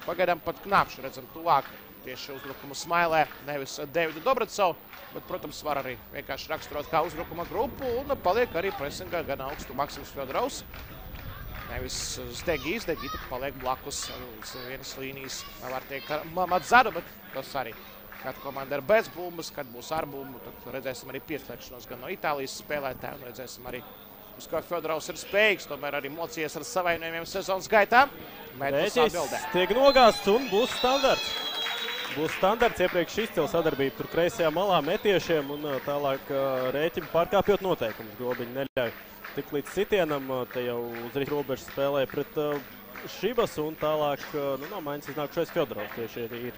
Pagaidām pat Knapšu redzam tuvāk. Tieši uzbrukuma Smailē, nevis Devidu Dobracovu, bet, protams, var arī vienkārši raksturot kā uzbrukuma grupu un paliek arī presingā gan augstu Maksims Fjodorovs. Nevis Zdegī, Zdegī tad paliek blakus vienas līnijas, var teikt, ar Mamadzadu, bet tas arī, kad komanda ir bez bumbas, kad būs ar bumbu, tad redzēsim arī pieslēgšanos gan no Itālijas spēlētāju un redzēsim arī uz kā Fjodorovs ir spējīgs, tomēr arī mocījies ar savainojumiem sezonas gaitā.
Rēķis tiek nogāsts un būs standarts. Būs standarts, iepriekš izcila sadarbība tur kreisajā malā metiešiem un tālāk Rēķim pārkāpjot noteikumus. Grobiņi neļauj tik līdz sitienam, te jau uz robežas spēlē pret Šibas un tālāk no maiņas iznākušais Fjodorovs. Tieši ir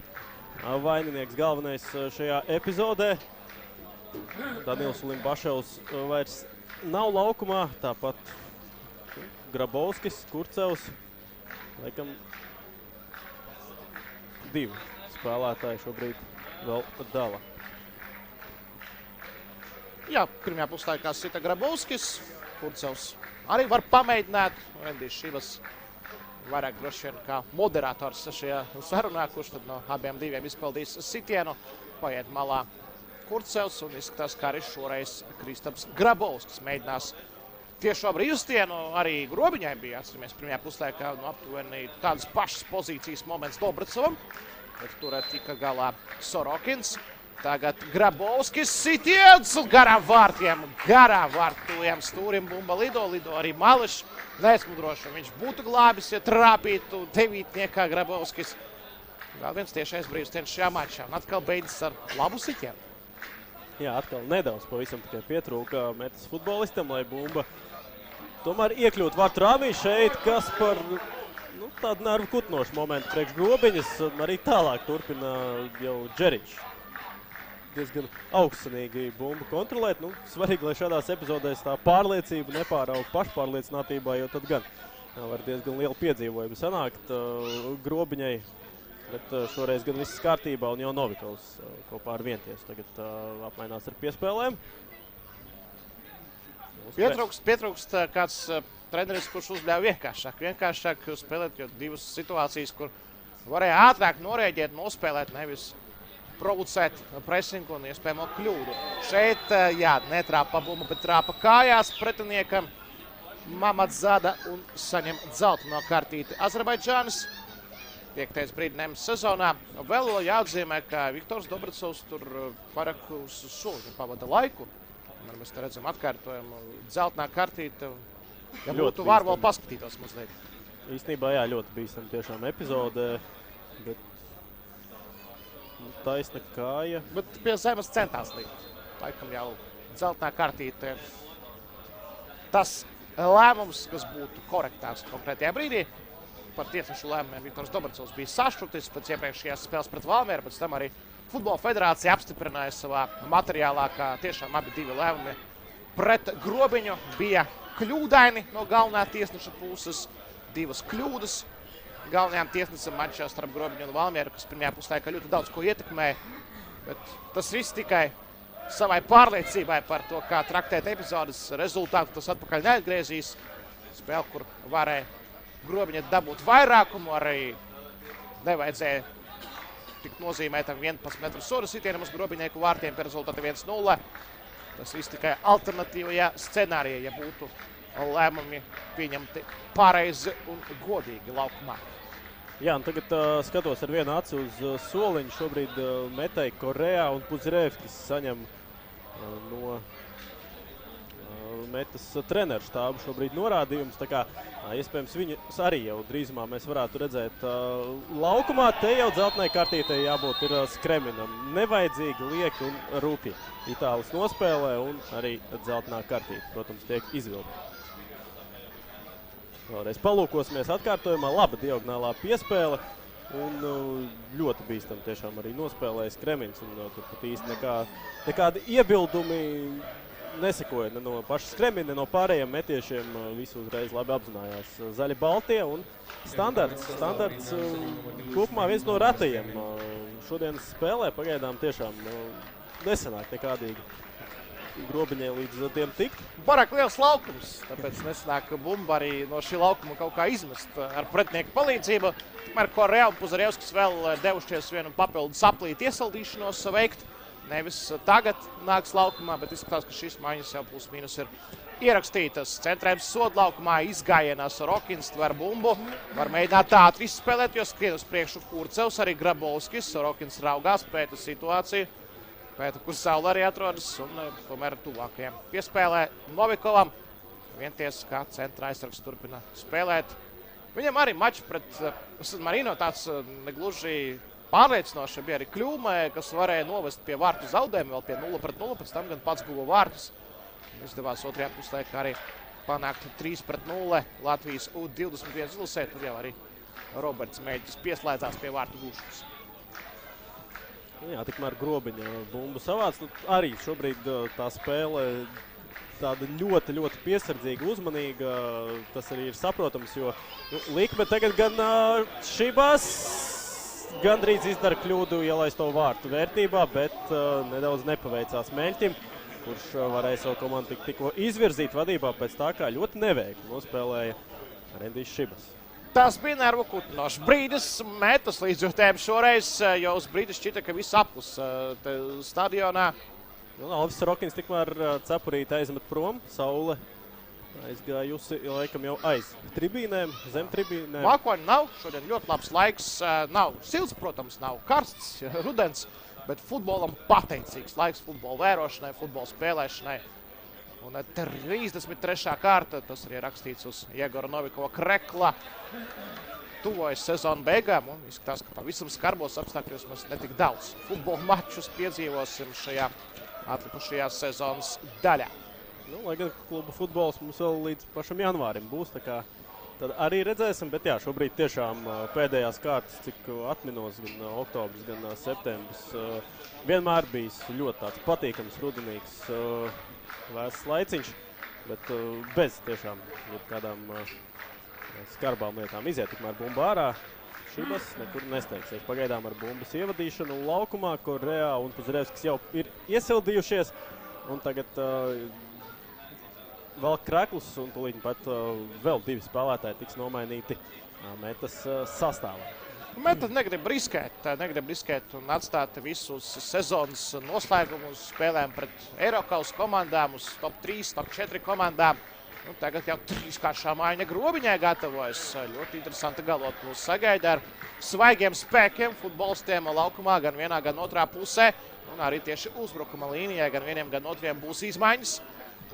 vaininieks galvenais šajā epizodē. Danils Limbaševs vairs nav laukumā, tāpat Grabovskis, Kurcevs. Laikam divi spēlētāji šobrīd vēl dala.
Jā, pirmajā puslaikā sita Grabovskis. Kurcevs arī var pamēģināt. Endijs Šibas vairāk droši vien kā moderators šajā sarunā, kurš tad no abiem diviem izpildīs sitienu. Paiet malā Kurcevs un izskatās, kā arī šoreiz Kristaps Grabovskis mēģinās tieši brīvstienu. Arī Grobiņai bija, atceramies, pirmajā puslaikā aptuveni tādas pašas pozīcijas moments Dobrcevam, bet tur tika galā Sorokins. Tagad Grabovskis sitiens garām vārtiem, tuviem stūrim bumba lido arī Mališs. Neesmu droši, viņš būtu glābis, ja trāpītu devītniekā Grabovskis. Vēl viens tiešais brīvstiens šajā mačā un atkal beidzas ar labu sitienu.
Jā, atkal nedaudz pavisam tikai pietrūka metas futbolistam, lai bumba tomēr iekļūt vārtu rāmī šeit, kas par tādu nervu kutnošu momentu priekš Grobiņas. Arī tālāk turpina jau Džeriņš. Diezgan augstsanīgi bumbu kontrolēt. Svarīgi, lai šādās epizodēs tā pārliecība nepāraug pašpārliecinātībā, jo tad gan var diezgan lielu piedzīvojumu sanākt Grobiņai. Bet šoreiz gan viss kārtībā un jau Novikovs kopā ar Vientiesu tagad apmainās ar piespēlēm.
Pietrūkst kāds treneris, kurš uzbļāva vienkāršāk spēlēt, jo divas situācijas, kur varēja ātrāk norēģēt, nospēlēt, nevis provocēt presingu un iespējamo kļūdu. Šeit, netrāpa bumbu, bet trāpa kājās pretiniekam Mamadzada un saņem dzelteno kartīti Azerbaidžānis. 5. brīdinājums sezonā. Vēl jāatzīmē, ka Viktors Dobrcevs tur vairāk uz soli pavada laiku. Mēs te redzam atkārtojumu dzeltenā kartīte. Ja būtu var vēl paskatītos mazliet.
Īstenībā ļoti bīstam tiešām epizode, bet taisna kāja.
Bet pie zemes centās likt. Laikam jau dzeltenā kartīte. Tas lēmums, kas būtu korektāks konkrētajā brīdī. Par tiesnešu lēmumiem Viktors Dobrcevs bija sašutis pēc iepriekšējās spēles pret Valmieru, pēc tam arī Futbola federācija apstiprināja savā materiālā, ka tiešām abi divi lēmumi pret Grobiņu bija kļūdaini no galvenā tiesneša puses. Divas kļūdas galvenajām tiesnesam mačā starp Grobiņu un Valmieru, kas pirmajā puslaikā ļoti daudz ko ietekmēja. Bet tas viss tikai savai pārliecībai par to, kā traktēt epizodes rezultātu, tas atpakaļ neatgriezīs. Spēle, kur varēja Grobiņa dabūt vairākumu, arī nevajadzēja tikt nozīmētam 11 metru sodu sitienam uz Grobiņieku vārtiem pie rezultāta 1-0. Tas viss tikai alternatīvajā scenārijā, ja būtu lēmumi pieņemti pareizi un godīgi laukumā.
Jā, un tagad skatos ar vienu aci uz soliņu. Šobrīd Metai Korejā un Puzirevskis saņem no metas treneru štābu šobrīd norādījums. Tā kā iespējams viņus arī jau drīzumā mēs varētu redzēt laukumā. Te jau dzeltenai kartītei jābūt ir Skreminam. Nevajadzīgi, lieki un rūpji. Itālis nospēlē un arī dzeltenā kartīte, protams, tiek izvilkta. Vēlreiz palūkosimies atkārtojumā. Laba diagonālā piespēle un ļoti bīstam tiešām arī nospēlēja Skremins. Un tur pat īsti nekādi iebildumi nesekoja ne no paša Skremina, ne no pārējiem metiešiem. Visu uzreiz labi apzinājās zaļi baltie un standarts kopumā viens no ratajiem. Šodienas spēlē pagaidām tiešām nesanāk nekādīgi Grobiņai līdz tiem tikt.
Barāk liels laukums, tāpēc nesanāk bumba arī no šī laukuma kaut kā izmest ar pretinieku palīdzību. Tikmēr Korejā un Puzarevskis vēl devušies vienu papildu saplīti iesaldīšanos veikt. Nevis tagad nāks laukumā, bet izskatās, ka šīs maiņas jau plus mīnus ir ierakstītas. Centrējums sodu laukumā izgājienā Sorokins tver bumbu. Var mēģināt ātri izspēlēt, jo skrien uz priekšu Kurcevs, arī Grabovskis. Sorokins raugās, pēta situāciju. Pēta, kur saule arī atrodas un tomēr tuvākajiem piespēlē Novikovam. Vienties, kā centra aizsargs turpina spēlēt. Viņam arī mačs pret Marino tāds negluži pārliecinoši bija arī kļūmē, kas varēja novest pie vārtu zaudējumu, vēl pie 0-0, pēc tam gan pats guva vārtus. Izdevās otrajā puslaikā arī panākt 3-0 Latvijas U21 izlasē. Tur jau arī Roberts Mēģis pieslēdzās pie vārtu gūšanas.
Jā, tikmēr Grobiņa bumbu savāc. Arī šobrīd tā spēle tāda ļoti, ļoti piesardzīga, uzmanīga. Tas arī ir saprotams, jo Likme tagad gan Šibas gandrīz izdara kļūdu ielaist to vārtu vērtībā, bet nedaudz nepaveicās Meļķim, kurš varēja savu komandu tikko izvirzīt vadībā pēc tā, kā ļoti neveikli nospēlēja Rendijs Šibas.
Tas bija nervu kutinošs brīdis, metas līdzjūtēm šoreiz, jo uz brīdi šķita, ka viss aplus stadionā.
Alvis Rokins tikmēr cepurīti aizmet prom, saule aizgājusi laikam jau aiz tribīnēm, zem tribīnēm.
Mākoņi nav, šodien ļoti labs laiks, nav silts, protams, nav karsts, rudens, bet futbolam pateicīgs laiks futbola vērošanai, futbola spēlēšanai. Un 33. kārta, tas arī rakstīts uz Jegora Novikova krekla. Tuvojas sezonu beigām un izskatās, ka pavisam skarbos apstākļos mēs netik daudz futbola mačus piedzīvosim šajā atlikušajā sezonas daļā.
Lai gan kluba futbols mums vēl līdz pašam janvārim būs, tā kā tad arī redzēsim, bet jā, šobrīd tiešām pēdējās kārtas, cik atminos, gan oktobris, gan septembris, vienmēr bijis ļoti tāds patīkams, rudenīgs, vēsts laiciņš, bet bez tiešām kādām skarbām lietām iziet tikmēr bumba ārā. Šibas nekur nesteigsies. Pagaidām ar bumbas ievadīšanu laukumā, kur Reā un Puzarevskis jau ir iesildījušies. Un tagad vēl Kreklus un tūlīt pat vēl divi spēlētāji tiks nomainīti metas sastāvā.
Meta negrib riskēt un atstāt visus sezonas noslēgumus spēlēm pret Eirokaus komandām, uz top 3, top 4 komandām. Tagad jau trīskāršā maiņa Grobiņai gatavojas. Ļoti interesanti galot mūs sagaida ar svaigiem spēkiem futbolistiem laukumā gan vienā, gan otrā pusē. Un arī tieši uzbrukuma līnijai gan vieniem, gan otriem būs izmaiņas.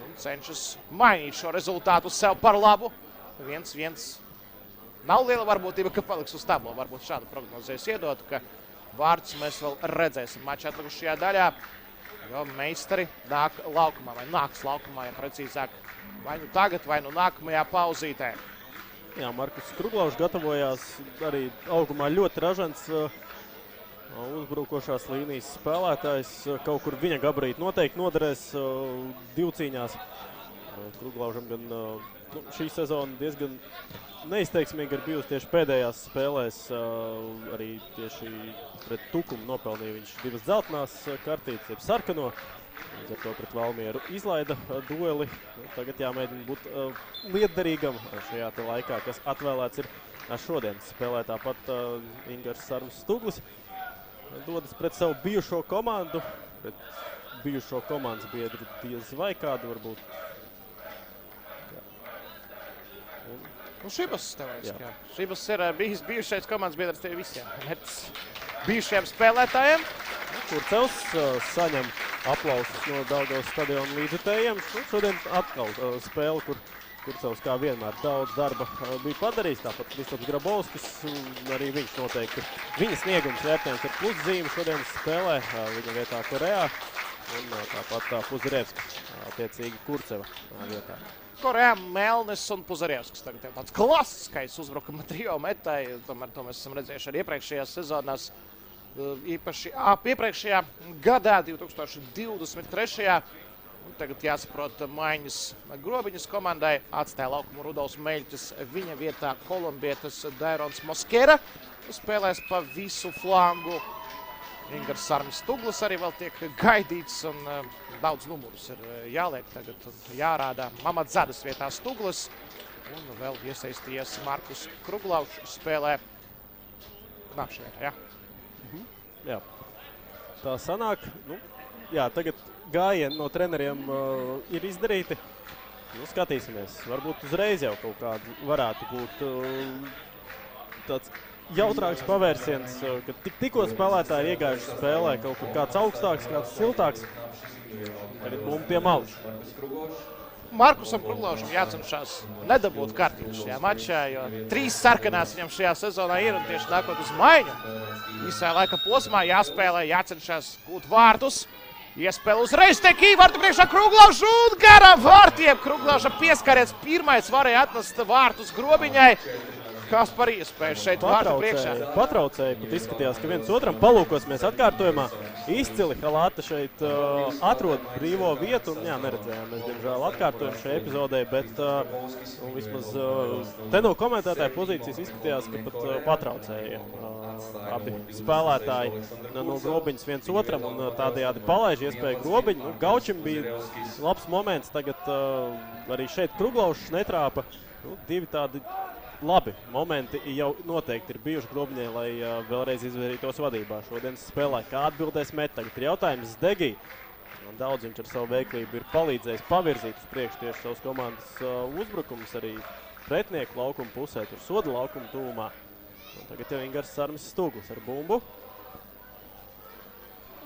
Un cenšas mainīt šo rezultātu sev par labu. 1-1. Nav liela varbūtība, ka paliks uz tablo. Varbūt šādu prognozēs iedot, ka vārds mēs vēl redzēsim mačā atlikušajā daļā. Jo meistari nāk laukumā, vai nāks laukumā, ja precīzāk. Vai nu tagad, vai nu nākamajā pauzītē.
Jā, Markus Kruglaus gatavojās arī augumā ļoti ražants uzbrukošās līnijas spēlētājs. Kaut kur viņa gabarīti noteikti noderēs divcīņās. Kruglaužam gan šī sezona diezgan neizteiksmīgi ir bijusi tieši pēdējās spēlēs. Arī tieši pret Tukumu nopelnīja viņš 2 dzeltenās kartītes, jeb sarkano. Līdz ar to pret Valmieru izlaida dueli. Tagad jāmēģina būt lietderīgam šajā laikā, kas atvēlēts ir šodien. Spēlē tāpat Ingars Sarms Stuglis. Dodas pret savu bijušo komandu, pret bijušo komandas biedru diez vai kādu varbūt.
Šibas teorētiski, jā. Šibas ir bijis bijušais komandas biedrs tie visiem. Bijušajiem spēlētājiem.
Kurcevs saņem aplausus no Daugavas stadiona līdzjutējiem. Šodien atkal spēle, kur Kurcevs kā vienmēr daudz darba bija padarījis. Tāpat Kristaps Grabovskis, arī viņš noteikti. Viņa sniegums vērtējums ar pluszīmi šodien spēlē viņa vietā Korejā. Un tāpat Puzarevskis, attiecīgi Kurceva vietā.
Korejā Melnis un Puzarevskis. Tagad tāds klasiskais uzbrukuma trio metai. Tomēr to mēs esam redzējuši arī iepriekšējās sezonās. Īpaši iepriekšējā gadā, 2023. Tagad jāsaprot maiņas Grobiņas komandai. Atstāja laukumu Rudolfs Meļķis, viņa vietā kolumbietis Dairons Moskera. Spēlēs pa visu flangu. Ingars Sarms Stuglis arī vēl tiek gaidīts un daudz numurus ir jāliek tagad un jārādā. Mamadzadas vietā Stuglis un vēl iesaistījies Markus Kruglaus spēlē Knapšvietā, jā.
Jā, tā sanāk. Jā, tagad gājieni no treneriem ir izdarīti. Skatīsimies. Varbūt uzreiz jau kaut kādu varētu būt tāds jautrāks pavērsiens, kad tikko spēlētāji ir iegājuši spēlē kaut kur kāds augstāks, kāds siltāks. Tagad mums pie malas.
Markusam Kruglaušam jācenšas nedabūt kārtību šajā mačā, jo 3 sarkanās viņam šajā sezonā ir un tieši nākot uz maiņu. Visā laika posmā jāspēlē, jācenšas gūt vārtus. Iespēle uzreiz tiek vārtu priekšā Kruglaušu un garām vārtiem. Kruglauša pieskaries pirmais varēja atnest vārtus Grobiņai. Kas par iespēju šeit vārtu priekšā?
Patraucēja, pat izskatījās, ka viens otram palūkosimies atkārtojumā. Izcili Halāta šeit atrod brīvo vietu, un jā, neredzējām mēs, diemžēl, atkārtojumu šajā epizodē, bet vismaz te no komentētāja pozīcijas izskatījās, ka pat patraucēja abi spēlētāji no Grobiņas viens otram, un tādējādi palaiž iespēju Grobiņu. Gaučim bija labs moments, tagad arī šeit Kruglaušs netrāpa. Divi tādi labi momenti jau noteikti ir bijuši Grobiņai, lai vēlreiz izvērītos vadībā. Šodienas spēlē, kā atbildēs met, tagad ir jautājums Degī. Daudz viņš ar savu veiklību ir palīdzējis pavirzīt uz priekšu tieši savas komandas uzbrukumus arī pretnieku laukuma pusē, tur soda laukuma tūmā. Un tagad jau Ingars Sarmis Stuglis ar bumbu.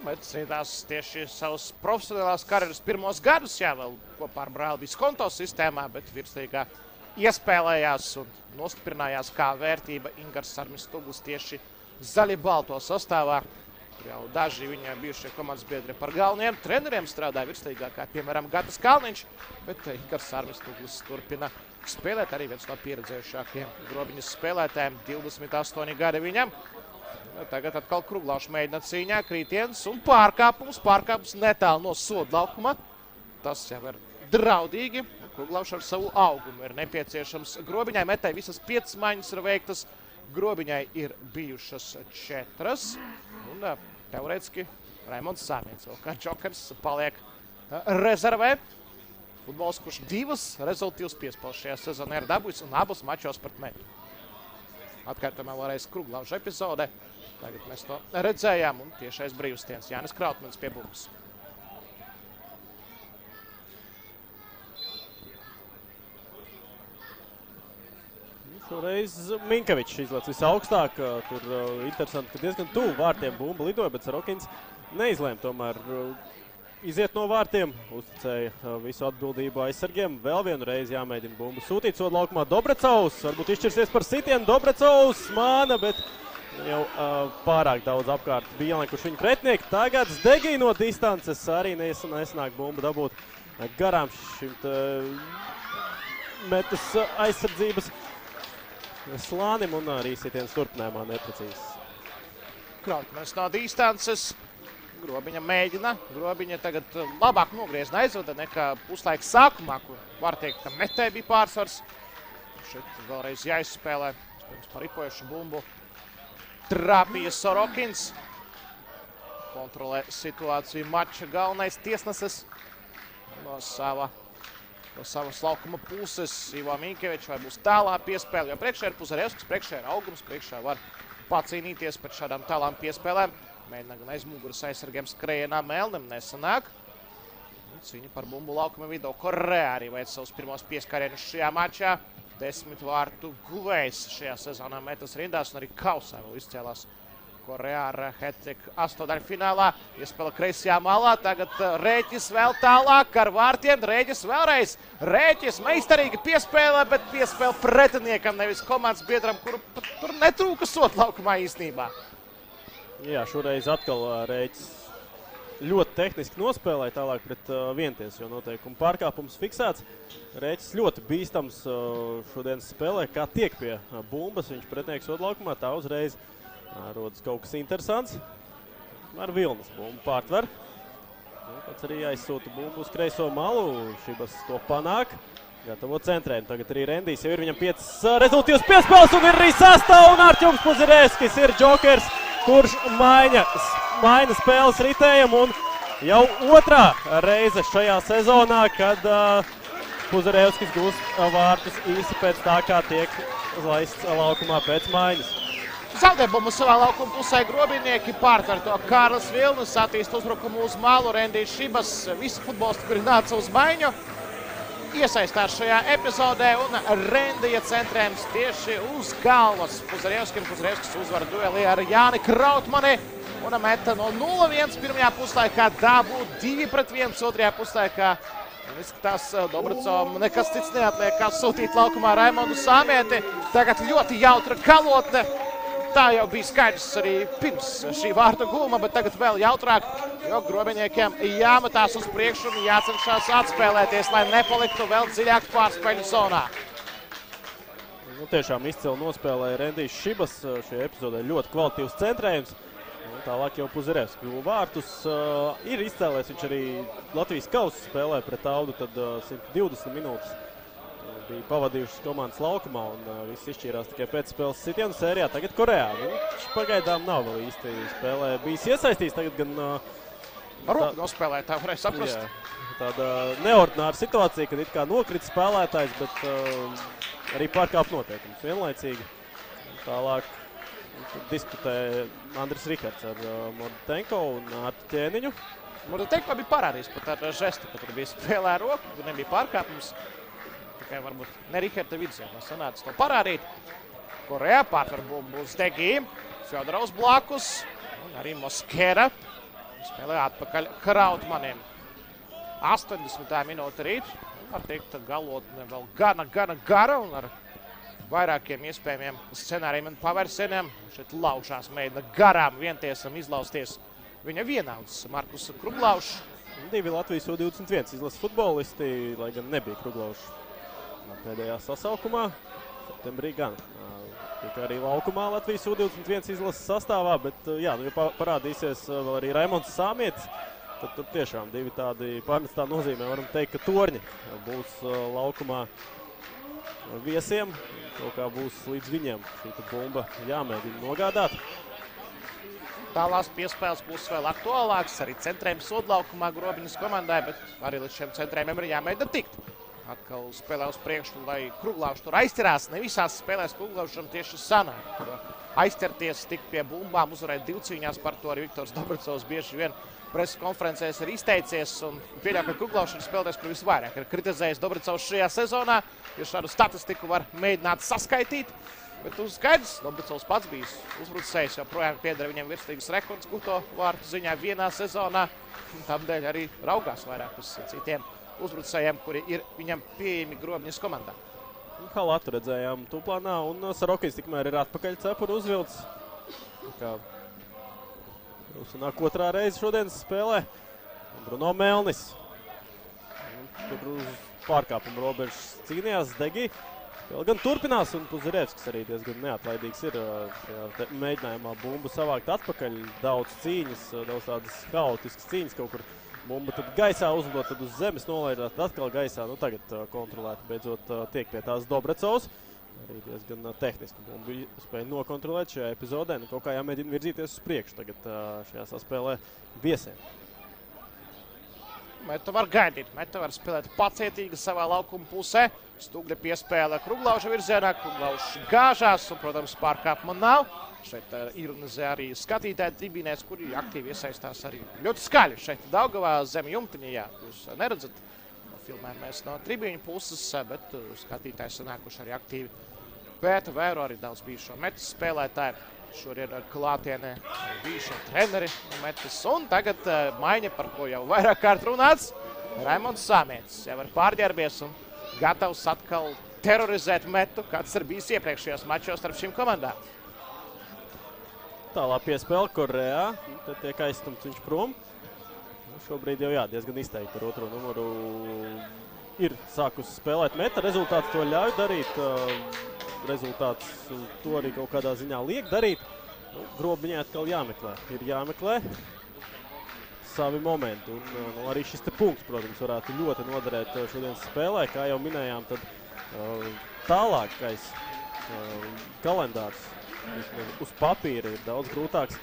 Metis rītās tieši savus profesionālās karjeras pirmos gadus, jā, vēl kopā ar brāli Viskonto sistēmā, bet virsīgā iespēlējās un nostiprinājās kā vērtība Ingars Sarmis Stuglis tieši zaļi-balto sastāvā. Jau daži viņai bijušie komandas biedri par galvenajiem treneriem strādāja virslīgā, kā piemēram Gatis Kalniņš, bet Ingars Sarmis Stuglis turpina spēlēt, arī viens no pieredzējušākiem Grobiņas spēlētājiem, 28 gadi viņam. Tagad atkal Kruglaušs mēģina cīņā, krītiens un pārkāpums netālu no soda laukuma. Tas jau ir draudīgi. Kruglaušs ar savu augumu ir nepieciešams Grobiņai. Metē visas 5 maiņas ir veiktas. Grobiņai ir bijušas 4. Un teorētiski Raimonds Sāmiens, vēl kā džokers, paliek rezervē. Futbols, kurš 2 rezultīvas piespēles šajā sezonā ir dabūjis un abus mačos pret Metu. Atkārtojumā vēlreiz Kruglauša epizode. Tagad mēs to redzējām un tiešais brīvstiens Jānis Krautmanis pie bumbas.
Šoreiz Minkevičs izlēc visaugstāk. Tur interesanti, ka diezgan tuvu vārtiem bumba lidoja, bet Sarokins neizlēma tomēr iziet no vārtiem. Uzticēja visu atbildību aizsargiem. Vēl vienu reizi jāmēģina bumbu sūtīt soda laukumā. Dobrecovs varbūt izšķirsies par sitienu. Dobrecovs māna, bet jau pārāk daudz apkārt bija ielikuši viņa pretnieki. Tagad Degī no distances arī nesanāk bumbu dabūt garām šim Metas aizsardzības slānim un arī sitiens turpinājumā neprecīzs.
Krautmanis no distances. Grobiņa mēģina. Grobiņa tagad labāk nogriezna aizvada nekā puslaika sākumā, kur var teikt, ka Metē bija pārsvars. Šeit vēlreiz jāizspēlē. Pirms par ripojušu bumbu. Trāpīja Sorokins. Kontrolē situāciju mača galvenais tiesneses no savas laukuma puses. Ivo Minkevičs vai būs tālā piespēle, jo priekšā ir Puzarevskis, priekšā ir augums, priekšā var pacīnīties pret šādām tālām piespēlēm. Mēģina gan aiz muguras aizsargiem skrējienā Melnim nesanāk. Cīņa par bumbu laukuma vidū. Korea arī veic savus pirmos pieskarienus šajā mačā. 10 vārtu guvējs šajā sezonā Metas rindās un arī kausā vēl izcēlās Korea ar hat-triku astotdaļfinālā. Iespēle kreisajā malā. Tagad Rēķis vēl tālāk ar vārtiem. Rēķis vēlreiz. Rēķis meistarīgi piespēlē, bet piespēle pretiniekam, nevis komandas biedram, kuru tur netrūka soda laukumā īstenībā.
Jā, šoreiz atkal Rēķis ļoti tehniski nospēlēja tālāk pret vienties, jo noteikumu pārkāpums fiksēts. Rēķis ļoti bīstams šodienas spēlē, kā tiek pie bumbas. Viņš pretnieks soda laukumā, tā uzreiz rodas kaut kas interesants. Ar Vilnas bumbu pārtver. Pats arī aizsūta bumbu uz kreiso malu. Šibas to panāk. Gatavo centrēm. Tagad arī Rendijs jau ir viņam 5 rezultīvas piespēles un ir arī 6. un Arķums Puzarevskis ir džokers, kurš maina spēles ritējumu un jau 2. reize šajā sezonā, kad Puzarevskis gūst vārtus īsi pēc tā, kā tiek laists laukumā pēc maiņas.
Zaudē bumbu savā laukuma pusē Grobinieki, pārtver to Kārlis Vilnis, attīst uzbrukumu uz malu, Rendijs Šibas, visi futbolisti, kuri nāca uz maiņu, iesaistās šajā epizodē un Rendija centrējums tieši uz galvas Puzarevskim. Puzarevskis uzvar duelī ar Jāni Krautmani un meta no 0-1 pirmajā puslaikā, dabū 2-1 otrajā puslaikā. Izskatās, Dobricom nekas cits neatliek, kā sūtīt laukumā Raimondu Sāmieti. Tagad ļoti jautra galotne. Tā jau bija skaidrs arī pirms šī vārtu gūma, bet tagad vēl jautrāk, jo grobiņiekiem jāmetās uz priekšu un jācenšas atspēlēties, lai nepaliktu vēl dziļāk pārspēļu zonā.
Tiešām izcili nospēlēja Rendijs Šibas. Šajā epizodē ļoti kvalitīvs centrējums. Tālāk jau Puzerevs kļuva vārtus. Ir izcēlēs viņš arī Latvijas kausa spēlē pret Audu, tad 120 minūtes bija pavadījušas komandas laukumā un viss izšķīrās tikai pēc spēles sitienu sērijā. Tagad Korejā. Viņš pagaidām nav vēl īsti spēlē bijis iesaistīts. Tagad gan...
Rūp nospēlē, tā varēja saprast.
Jā, tāda neordināra situācija, kad it kā nokrit spēlētājs, bet arī pārkāp noteikums vienlaicīgi. Tālāk diskutē Andris Rikards ar Mordatenko un Artu Ķēniņu.
Mordatenko bija parādījis pat ar žestu, ka tur bija spēlē ar roku, tur nebija pārkāpums. Tikai varbūt ne Rikarda vidzjomā sanāca to parādīt. Korejā pārtver bumbu uz Degī, Fjodorovs blakus un arī Moskera spēlē atpakaļ Krautmanim. 80. minūte rīt. Var teikt, galotne vēl gana gara un ar vairākiem iespējamiem scenārijiem un pavērsieniem. Šeit laušās mēģina garām vientiesam izlausties viņa vienauds Markus Kruglaušs.
2 Latvijas U21 izlases futbolisti, lai gan nebija Kruglaušs pēdējā sasaukumā. Septembrī gan. Tikai arī laukumā Latvijas U21 izlases sastāvā, bet jā, nu, ja parādīsies vēl arī Raimonds Sāmietis, tad tur tiešām 2 tādi pārnestā nozīmē. Varam teikt, ka torņi būs laukumā viesiem. Kaut kā būs līdz viņiem šī bumba jāmēģina nogādāt.
Tālās piespēles būs vēl aktuālāks. Arī centrējumi sodlaukumā Grobiņas komandai, bet arī līdz šiem centrējumiem ir jāmēģina tikt. Atkal spēlē uz priekšu, lai Kruglaušs tur aizķerās. Ne visās spēlēs Kruglaušam tieši sanāk. Aizķerties, tikt pie bumbām, uzvarēt divcīņās, par to arī Viktors Dobricovs bieži vien preses konferencēs ir izteicies. Un pieļauj, ka Kruglaušs ir spēlētājs, kur visvairāk ir kritizējis Dobricovs šajā sezonā, jo šādu statistiku var mēģināt saskaitīt. Bet skaidrs, Dobricovs pats bijis uzbrucējs, jo projām piedara viņam virstīgas rekords guto vārtu ziņā vienā sezonā. Tādēļ arī raugās vairāk uz citiem uzbrucējiem, kuri ir viņam pieejami Grobiņas komandā.
Halatu redzējām tūplānā, un Sarokins tikmēr ir atpakaļ cepuru uzvilcis. Sanāk otrā reize šodienas spēlē. Bruno Melnis. Tur uz pārkāpumu robežas cīnījās Degi. Vēl gan turpinās, un Puzerevs, kas arī diezgan neatlaidīgs ir mēģinājumā bumbu savākt atpakaļ. Daudz cīņas, daudz tādas haotiskas cīņas kaut kur. Bumba tad gaisā uzlidot, tad uz zemes nolaidāt, atkal gaisā. Nu, tagad kontrolēti beidzot tiek pie tās Dobricovs. Arī diezgan tehniski bumbu spēja nokontrolēt šajā epizodē. Nu, kaut kā jāmēģina virzīties uz priekšu tagad šajā saspēlē viesiem.
Meta var gaidīt, Meta var spēlēt pacietīgi savā laukuma pusē. Stugļa piespēle Kruglauša virzienā, Kruglaušs gāžās un, protams, pārkāpuma nav. Šeit ironizē arī skatītāji tribīnēs, kuri aktīvi iesaistās arī ļoti skaļi. Šeit Daugavā zem jumtiņa, jā, jūs neredzat. Filmējam mēs no tribīņu puses, bet skatītāji sanākuši arī aktīvi. Pēta vēro arī daudz bijušo Metas spēlētāju. Šodien ar klātienē bijušo treneri Metas. Un tagad maiņa, par ko jau vairāk kārt runāts, Raimonds Sāmietis. Jau ir pārģērbies un gatavs atkal terorizēt Metu, kāds ir bijis iepriekšējos mačos starp šīm komandām.
Tālāk piespēle Korejā, tad tiek aizstumts viņš prom. Šobrīd jau diezgan izteikti ar otro numuru ir sākus spēlēt Meta. Rezultāts to ļauj darīt, rezultāts to arī kaut kādā ziņā liek darīt. Grobiņai atkal jāmeklē, ir jāmeklē savi momenti. Un arī šis te punkts, protams, varētu ļoti noderēt šodienas spēlē. Kā jau minējām, tad tālākais kalendārs uz papīra ir daudz grūtāks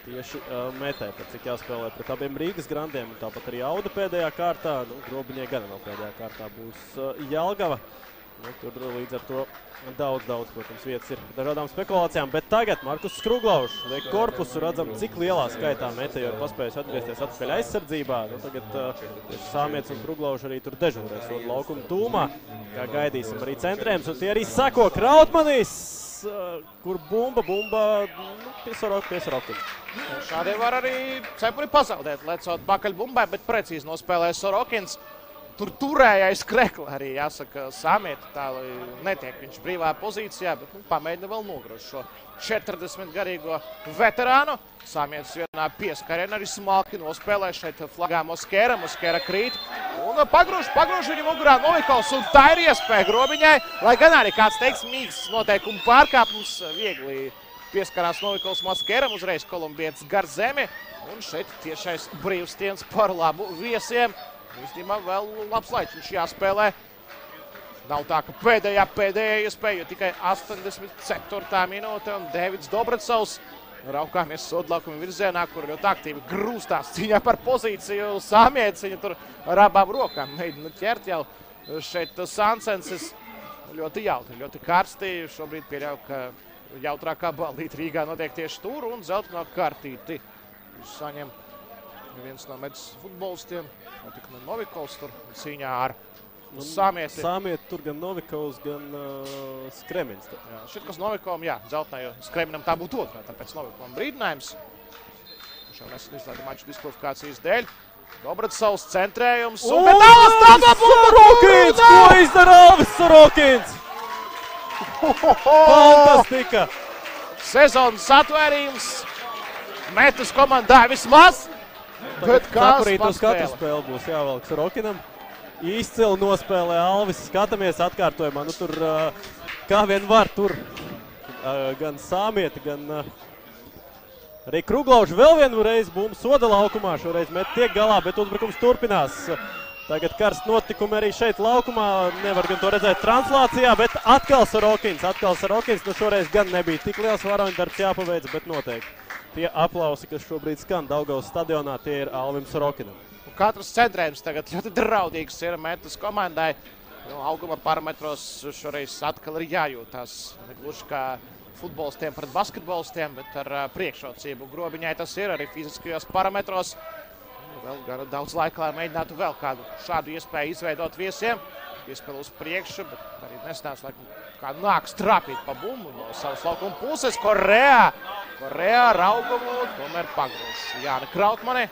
tieši Metai, cik jāspēlē pret abiem Rīgas grandiem, un tāpat arī Auda pēdējā kārtā. Grobiņai gan vēl pēdējā kārtā būs Jelgava. Tur līdz ar to daudz, protams, vietas ir dažādām spekulācijām, bet tagad Markus Kruglaušs veik korpusu, redzam, cik lielā skaitā Meta jau ir paspējusi atgriezties atpakaļ aizsardzībā. Tagad Sāmietis un Kruglaušs arī tur dežurēs un laukuma tūmā, kā gaidīsim arī centrējums, un tie arī sako Krautmanis, kur bumba pie Sorokina.
Šādiem var arī cepuri pazaudēt, lecot pakaļ bumbai, bet precīzi nospēlē Sorokins. tur turējais Krekla arī, jāsaka, Samieta tā, lai netiek viņš brīvā pozīcijā, bet pamēģina vēl nogrūst šo 40 garīgo veterānu. Samietis vienā pieskarienā arī smalki nospēlē šeit flagā Moskera. Moskera krīt un pagrūž viņu mugurā Novikovs, un tā ir iespēja Grobiņai, lai gan arī kāds teiks mīksts noteikumu pārkāpums, viegli pieskarās Novikovs Moskeram, uzreiz kolumbietis gar zemi, un šeit tiešais brīvstiens par labu viesiem. Īstenībā vēl labs laiks viņš jāspēlē. Nav tā, ka pēdējā iespēja, jo tikai 84. minūte un Dēvids Dobracovs. Raukāmies sodlaukuma virzienā, kur ļoti aktīvi grūstās cīņā par pozīciju. Samietis viņa tur ar abām rokām mēģina ķert jau šeit Sansenses. Ļoti jautri, ļoti karsti. Šobrīd pieļauju, ka jautrākā ballīte Rīgā notiek tieši tur un zeltainā kartīti. Viņš saņem viens no Medus futbolistiem, no Novikovs tur cīņā ar Samieti.
Samieti tur gan Novikovs, gan Skremins.
Jā, šit, kas Novikovam, jā, dzeltenā, jo Skreminam tā būtu otrā, tāpēc Novikovam brīdinājums. Viņš jau nesen izlaida maču diskvalifikācijas dēļ. Dobracovs centrējums un bet Alvis tādā
Sorokins! Ko izdara Alvis Sorokins? Fantastika!
Sezonas atvērījums Metas komandā vismaz. Bet kāds
uz katru spēli būs jāvelk Sorokinam. Izcili nospēlē Alvis. Skatāmies atkārtojumā. Nu, tur kā vien var tur gan Samieti, gan arī Kruglauši vēl vienu reizi bumbu soda laukumā. Šoreiz met tiek galā, bet uzbrukums turpinās. Tagad karsts notikumi arī šeit laukumā. Nevar gan to redzēt translācijā, bet atkal Sorokins. Nu, šoreiz gan nebija tik liels varoņdarbs jāpaveic, bet noteikti. Tie aplausi, kas šobrīd skan Daugavas stadionā, tie ir Alvim Sorokinam.
Katrs centrējums tagad ļoti draudīgs ir Metas komandai. Auguma parametros šoreiz atkal ir jājūtās. Negluži kā futbolistiem pret basketbolistiem, bet ar priekšrocību. Grobiņai tas ir arī fiziskajos parametros. Vēl gara daudz laika, lai mēģinātu vēl kādu šādu iespēju izveidot viesiem. Iespēju uz priekšu, bet arī nesnās, laikam, kā nāks trāpīt pa bumbu no savas laukuma puses. Korejā Raugumu tomēr pagrūž Jāni Krautmani.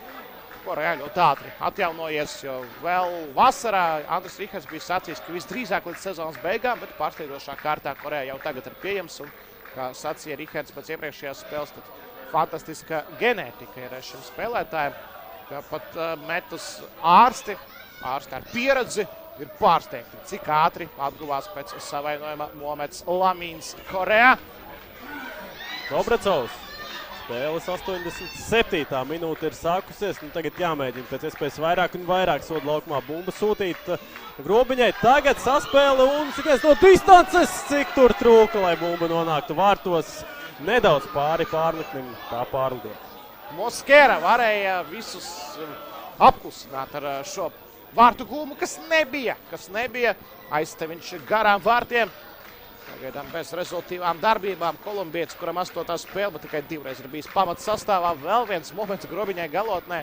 Korejā ļoti ātri atjaunojies, jo vēl vasarā Andris Rihards bija sacījis, ka visdrīzāk līdz sezonas beigām, bet pārsteidzošā kārtā Korejā jau tagad ir pieejams. Un, kā sacīja Rihards pēc iepriekšējās spēles, tad fantastiska genētika ir šim spēlētājiem. Ka pat Metas ārsti ar pieredzi ir pārsteigti, cik ātri atguvās pēc savainojuma Momets Lamīns Korejā.
Dobracovs. Spēles 87. minūte ir sākusies. Nu, tagad jāmēģina pēc iespējas vairāk un vairāk soda laukumā bumbu sūtīt Grobiņai. Tagad saspēle un sities no distances, cik tur trūka, lai bumba nonāktu vārtos. Nedaudz pārliknim tā pārlido.
Moskera varēja visus apklusināt ar šo vārtu gūmu, kas nebija. Aizte viņš garām vārtiem. Pagaidām bez rezultīvām darbībām. Kolumbietis, kuram 8. spēle, bet tikai 2 reiz ir bijis pamats sastāvā. Vēl viens moments Grobiņai galotnē.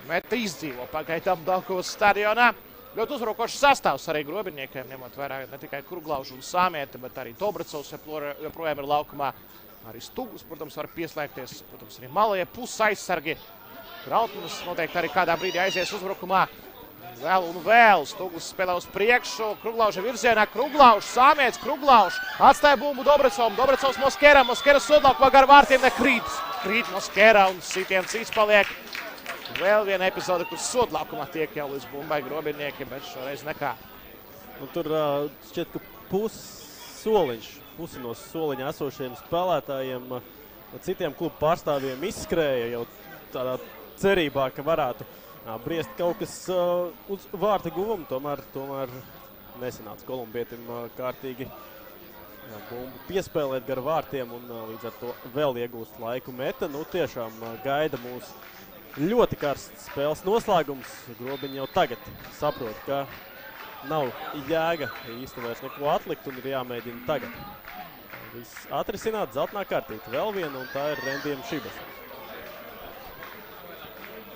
Meta izdzīvo pagaidām Daugavas stadionā. Ļoti uzbrukošs sastāvs arī Grobiņniekiem, ņemot vērā ne tikai Kruglaužu un Samieti, bet arī Dobracovs joprojām ir laukumā. Arī Stuglis, protams, var pieslēgties. Protams, arī malie pusaizsargi. Krautmanis noteikti arī kādā brīdī aizies uzbrukumā. Vēl un vēl. Stuglis spēlē uz priekšu. Kruglauža virzienā. Kruglaužs, Samietis, Kruglaužs. Atstāja bumbu Dobrecovam. Dobracovs Moskera. Moskera sodlaukumā gar vārtiem nekrīt. Krīt Moskera un sitiens izpaliek. Vēl viena epizode, kur sodlaukumā tiek jau līdz bumbai Grobinieki, bet šoreiz nekā.
Nu, tur šķiet, ka pusi no soliņa esošiem spēlētājiem citiem klubu pārstāvjiem izskrēja jau tādā cerībā, ka varētu briest kaut kas uz vārta guvumu. Tomēr nesanāca kolumbietim kārtīgi bumbu piespēlēt gar vārtiem un līdz ar to vēl iegūst laiku Meta. Nu, tiešām gaida mūs ļoti karsts spēles noslēgums. Grobiņi jau tagad saprot, ka nav jēga īsti vairs neko atlikt un ir jāmēģina tagad. Viss atrisināt, zeltainā kartīte. Vēl viena un tā ir Rendijam Šibasam.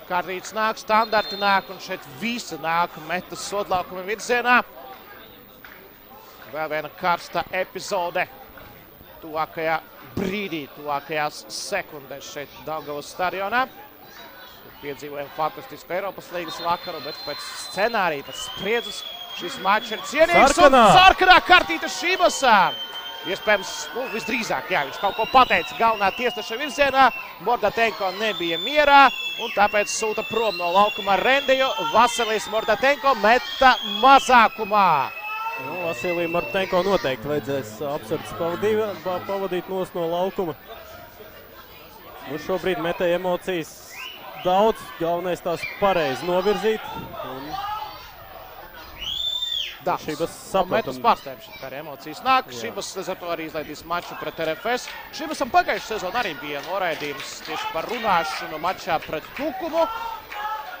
Kartītes nāk, standarti nāk un šeit visi nāk Metas sodlaukuma virzienā. Vēl viena karsta epizode tuvākajā brīdī, tuvākajās sekundēs šeit Daugavas stadionā. piedzīvojam fantastisku Eiropas līgas vakaru, bet pēc scenārija, pēc spriedzes šis mačs ir cienīgs. Sarkanā kartīte Šibasā. Iespējams, visdrīzāk, jā, viņš kaut ko pateica galvenā tiesneša virzienā. Mordatenko nebija mierā un tāpēc sūta prom no laukuma Rendeju. Vasilijs Mordatenko meta mazākumā.
Vasiliju Mordatenko noteikti vajadzēs absurds pavadīt no laukuma. Šobrīd metēja emocijas daudz, galvenais tās pareizi novirzīt. Šibas
saprotam. Metus pārstājums, kā arī emocijas nāk. Šibas līdz ar to arī izlaidīs maču pret RFS. Šibasam pagājušajā sezonā arī bija noraidījums tieši par runāšanu mačā pret Tukumu,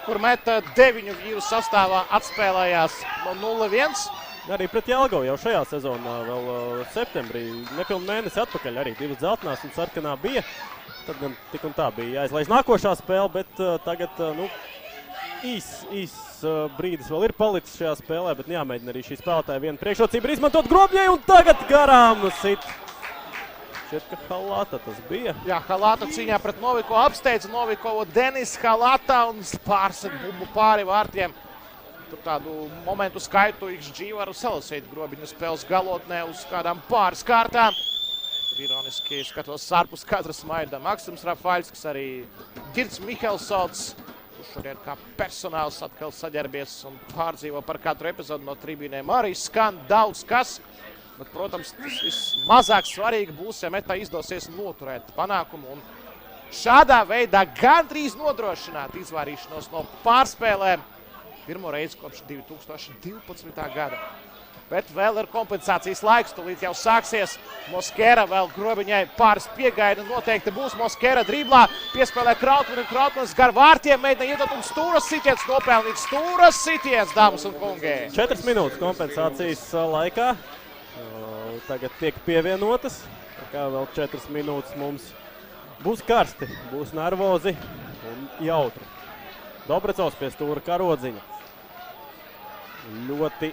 kur meta 9 vīru sastāvā atspēlējās no 0-1.
Arī pret Jelgavu jau šajā sezonā, vēl septembrī, nepilnu mēnesi atpakaļ, arī 2 dzeltenās un sarkanā bija. Tad gan tik un tā bija jāizlaiž nākošā spēle, bet tagad, īs brīdis vēl ir palicis šajā spēlē, bet jāmēģina arī šī spēlētāja vienu priekšrocību izmantot Grobņai un tagad garām sit. Šķiet, ka Halata tas bija.
Jā, Halata cīņā pret Noviko apsteidza Novikovu Denis Halata un pārsaka bumbu pāri vārtiem. Tur tādu momentu skaitu XG varu salasīt Grobiņu spēles galotnē uz kādām pāris kārtām. Ironiski skatos ārpus katra smaida Maksims Rafaļskis, arī Girts Mihelsons, kurš šodien kā personāls atkal saģērbies un pārdzīvo par katru epizodu no tribīnēm. Arī skan daudz kas, bet, protams, tas vismazāk svarīgi būs, ja metā izdosies noturēt panākumu un šādā veidā gandrīz nodrošināt izvairīšanos no pārspēlēm pirmo reizi kopš 2012. gada. Bet vēl ir kompensācijas laiks, tūlīt jau sāksies. Moskera vēl Grobiņai pāris piegaida, noteikti būs Moskera driblā, piespēlē Krautmanis gar vārtiem, mēģina iedot un stūras sitiens, nopelnīt stūras sitiens, dāmas un kungi.
4 minūtes kompensācijas laikā, tagad tiek pievienotas, tā kā vēl 4 minūtes mums būs karsti, būs nervozi un jautri. Dobracovs pie stūra karodziņa. Ļoti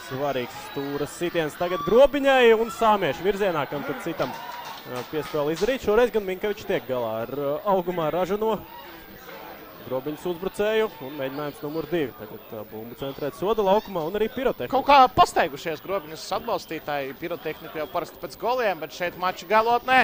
svarīgs stūras sitiens tagad Grobiņai un Sāmiešu virzienā, kam tad citam piespēli izdarīt. Šoreiz gan Minkevičs tiek galā ar augumā ražano Grobiņas uzbrucēju un mēģinājums numur 2. Tagad bumbu centrēt soda laukumā un arī pirotehniku.
Kaut kā pasteigušies Grobiņas atbalstītāji, pirotehniku jau parasti pēc goliem, bet šeit mača galotnē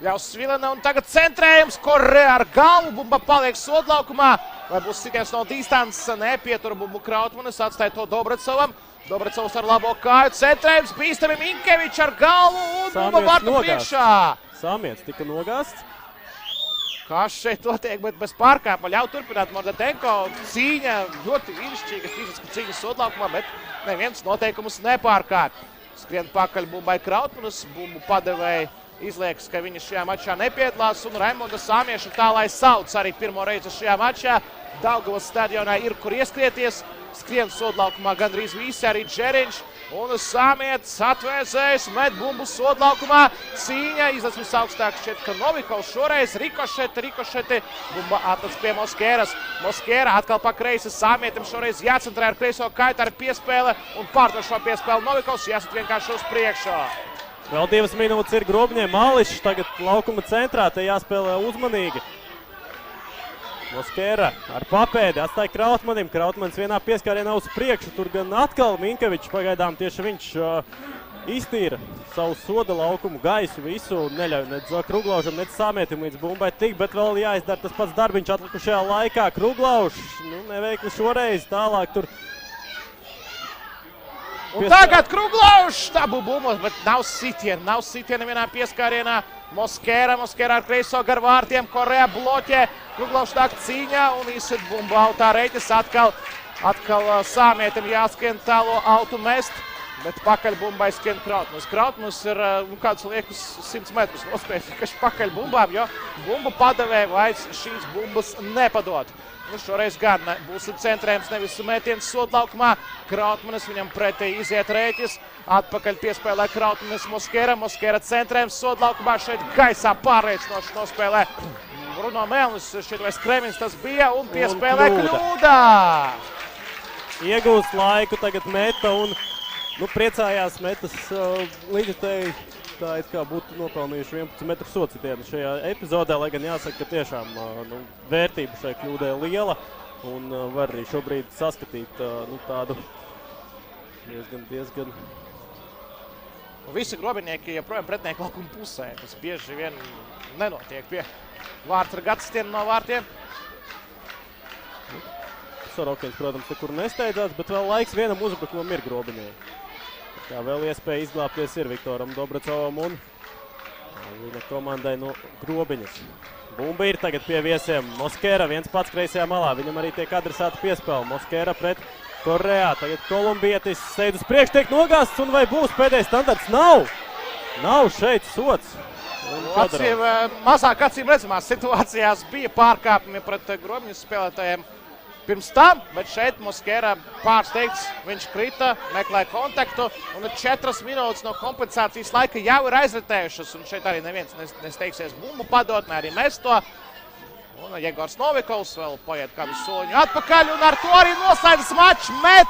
jau Svilena un tagad centrējums, Korre ar galvu, bumba paliek sodlaukumā. Vai būs sitiens no distances, nepietur bumbu Krautmanis, atstāja to Dobrecovam. Dobracovs ar labo kāju, centrējums, bīstami Minkevičs ar galvu un bumba vārtu priekšā.
Sāmiets tika nogāsts.
Kas šeit notiek, bet bez pārkāpa ļauj turpināt Mordatenko. Cīņa ļoti vīrišķīga fiziska cīņa sodlaukumā, bet neviens noteikumus nepārkāp. Skrien pakaļ bumbai Krautmanis, bumbu padevēji izliekas, ka viņi šajā mačā nepiedalās un Raimonda Sāmieša tā, lai sauc arī pirmo reizi šajā mačā. Daugavas stadionā ir, kur ieskrieties. Skrien sodlaukumā gandrīz visi, arī Džeriņš un Sāmietis atvēsējis, met bumbu sodlaukumā. Cīņa izlec visaugstāk šķiet, ka Novikovs šoreiz rikošeti, bumba atlec pie Moskeras. Moskera atkal pa kreisi, Sāmietim šoreiz jācentrē ar kreiso kaitu ar piespēle un pārdod šo piespēli Novikovs, jāsat vienkārši uz priekšu.
Vēl 2 minūtes ir Grobņai, Mališs tagad laukuma centrā, te jāspēlē uzmanīgi. Moskera ar papēdi atstāja Krautmanim. Krautmanis vienā pieskārienā uz priekšu. Tur gan atkal Minkevičs pagaidām tieši viņš iztīra savu soda laukumu, gaisu visu. Neļauj nec Kruglaužam, nec Sāmietim līdz bumbai tik, bet vēl jāizdara tas pats darbiņš atlikušajā laikā. Kruglaužs, neveikli šoreiz, tālāk tur.
Un tagad Kruglaužs tabu bumbu, bet nav sitiena vienā pieskārienā. Moskera ar kreiso gar vārtiem, Korejā bloķē, Kruglaužs nāk cīņā un izsit bumbu autā reiķis. Atkal Sāmietim jāskrien tālo autu mest, bet pakaļ bumbai skrien Krautmanis. Krautmanis ir kādus liekus 100 metrus nospējis vienkārši pakaļ bumbām, jo bumbu padevēja vairs šīs bumbas nepadod. Šoreiz gan būs centrējums, nevis metiens sodlaukumā. Krautmanis viņam pretī iziet reiķis. Atpakaļ piespēlē Krautmanis Moskera. Moskera centrējums sodlaukumā. Šeit gaisā pārliecinoši nospēlē Bruno Melnis. Šeit vai Skremins tas bija un piespēlē kļūdā.
Iegūst laiku, tagad meta un Priecājās metas līdzekļi. Tā it kā būtu nopelnījuši 11 metru societienu šajā epizodē, lai gan jāsaka, ka tiešām vērtība šai kļūdē liela un var arī šobrīd saskatīt tādu diezgan.
Visi grobinieki joprojām pretinieku laukuma pusē. Tas bieži vien nenotiek pie vārta ar gadstienu no vārtiem.
Sorokins, protams, nekur nesteidzās, bet vēl laiks vienam uzbrukumam ir grobinēji. Kā vēl iespēja izglābties ir Viktoram Dobracovam un viņa komandai no Grobiņas. Bumba ir tagad pie viesiem. Moskera viens pats kreisajā malā. Viņam arī tiek adresēta piespēle. Moskera pret Korejā. Tagad kolumbietis steidz uz priekšu, tiek nogāsts un vai būs pēdējais standarts? Nav šeit sots.
Mazāk acīm redzamās situācijās bija pārkāpumi pret Grobiņas spēlētājiem. Pirms tam, bet šeit Moskera pārsteigts, viņš krita, meklēja kontaktu un 4 minūtes no kompensācijas laika jau ir aizritējušas. Un šeit arī neviens nesteigsies bumbu padot, ne arī mēs to. Un Jegors Novikovs vēl paiet kādu soļu atpakaļ un ar to arī noslēdzas mačs. Met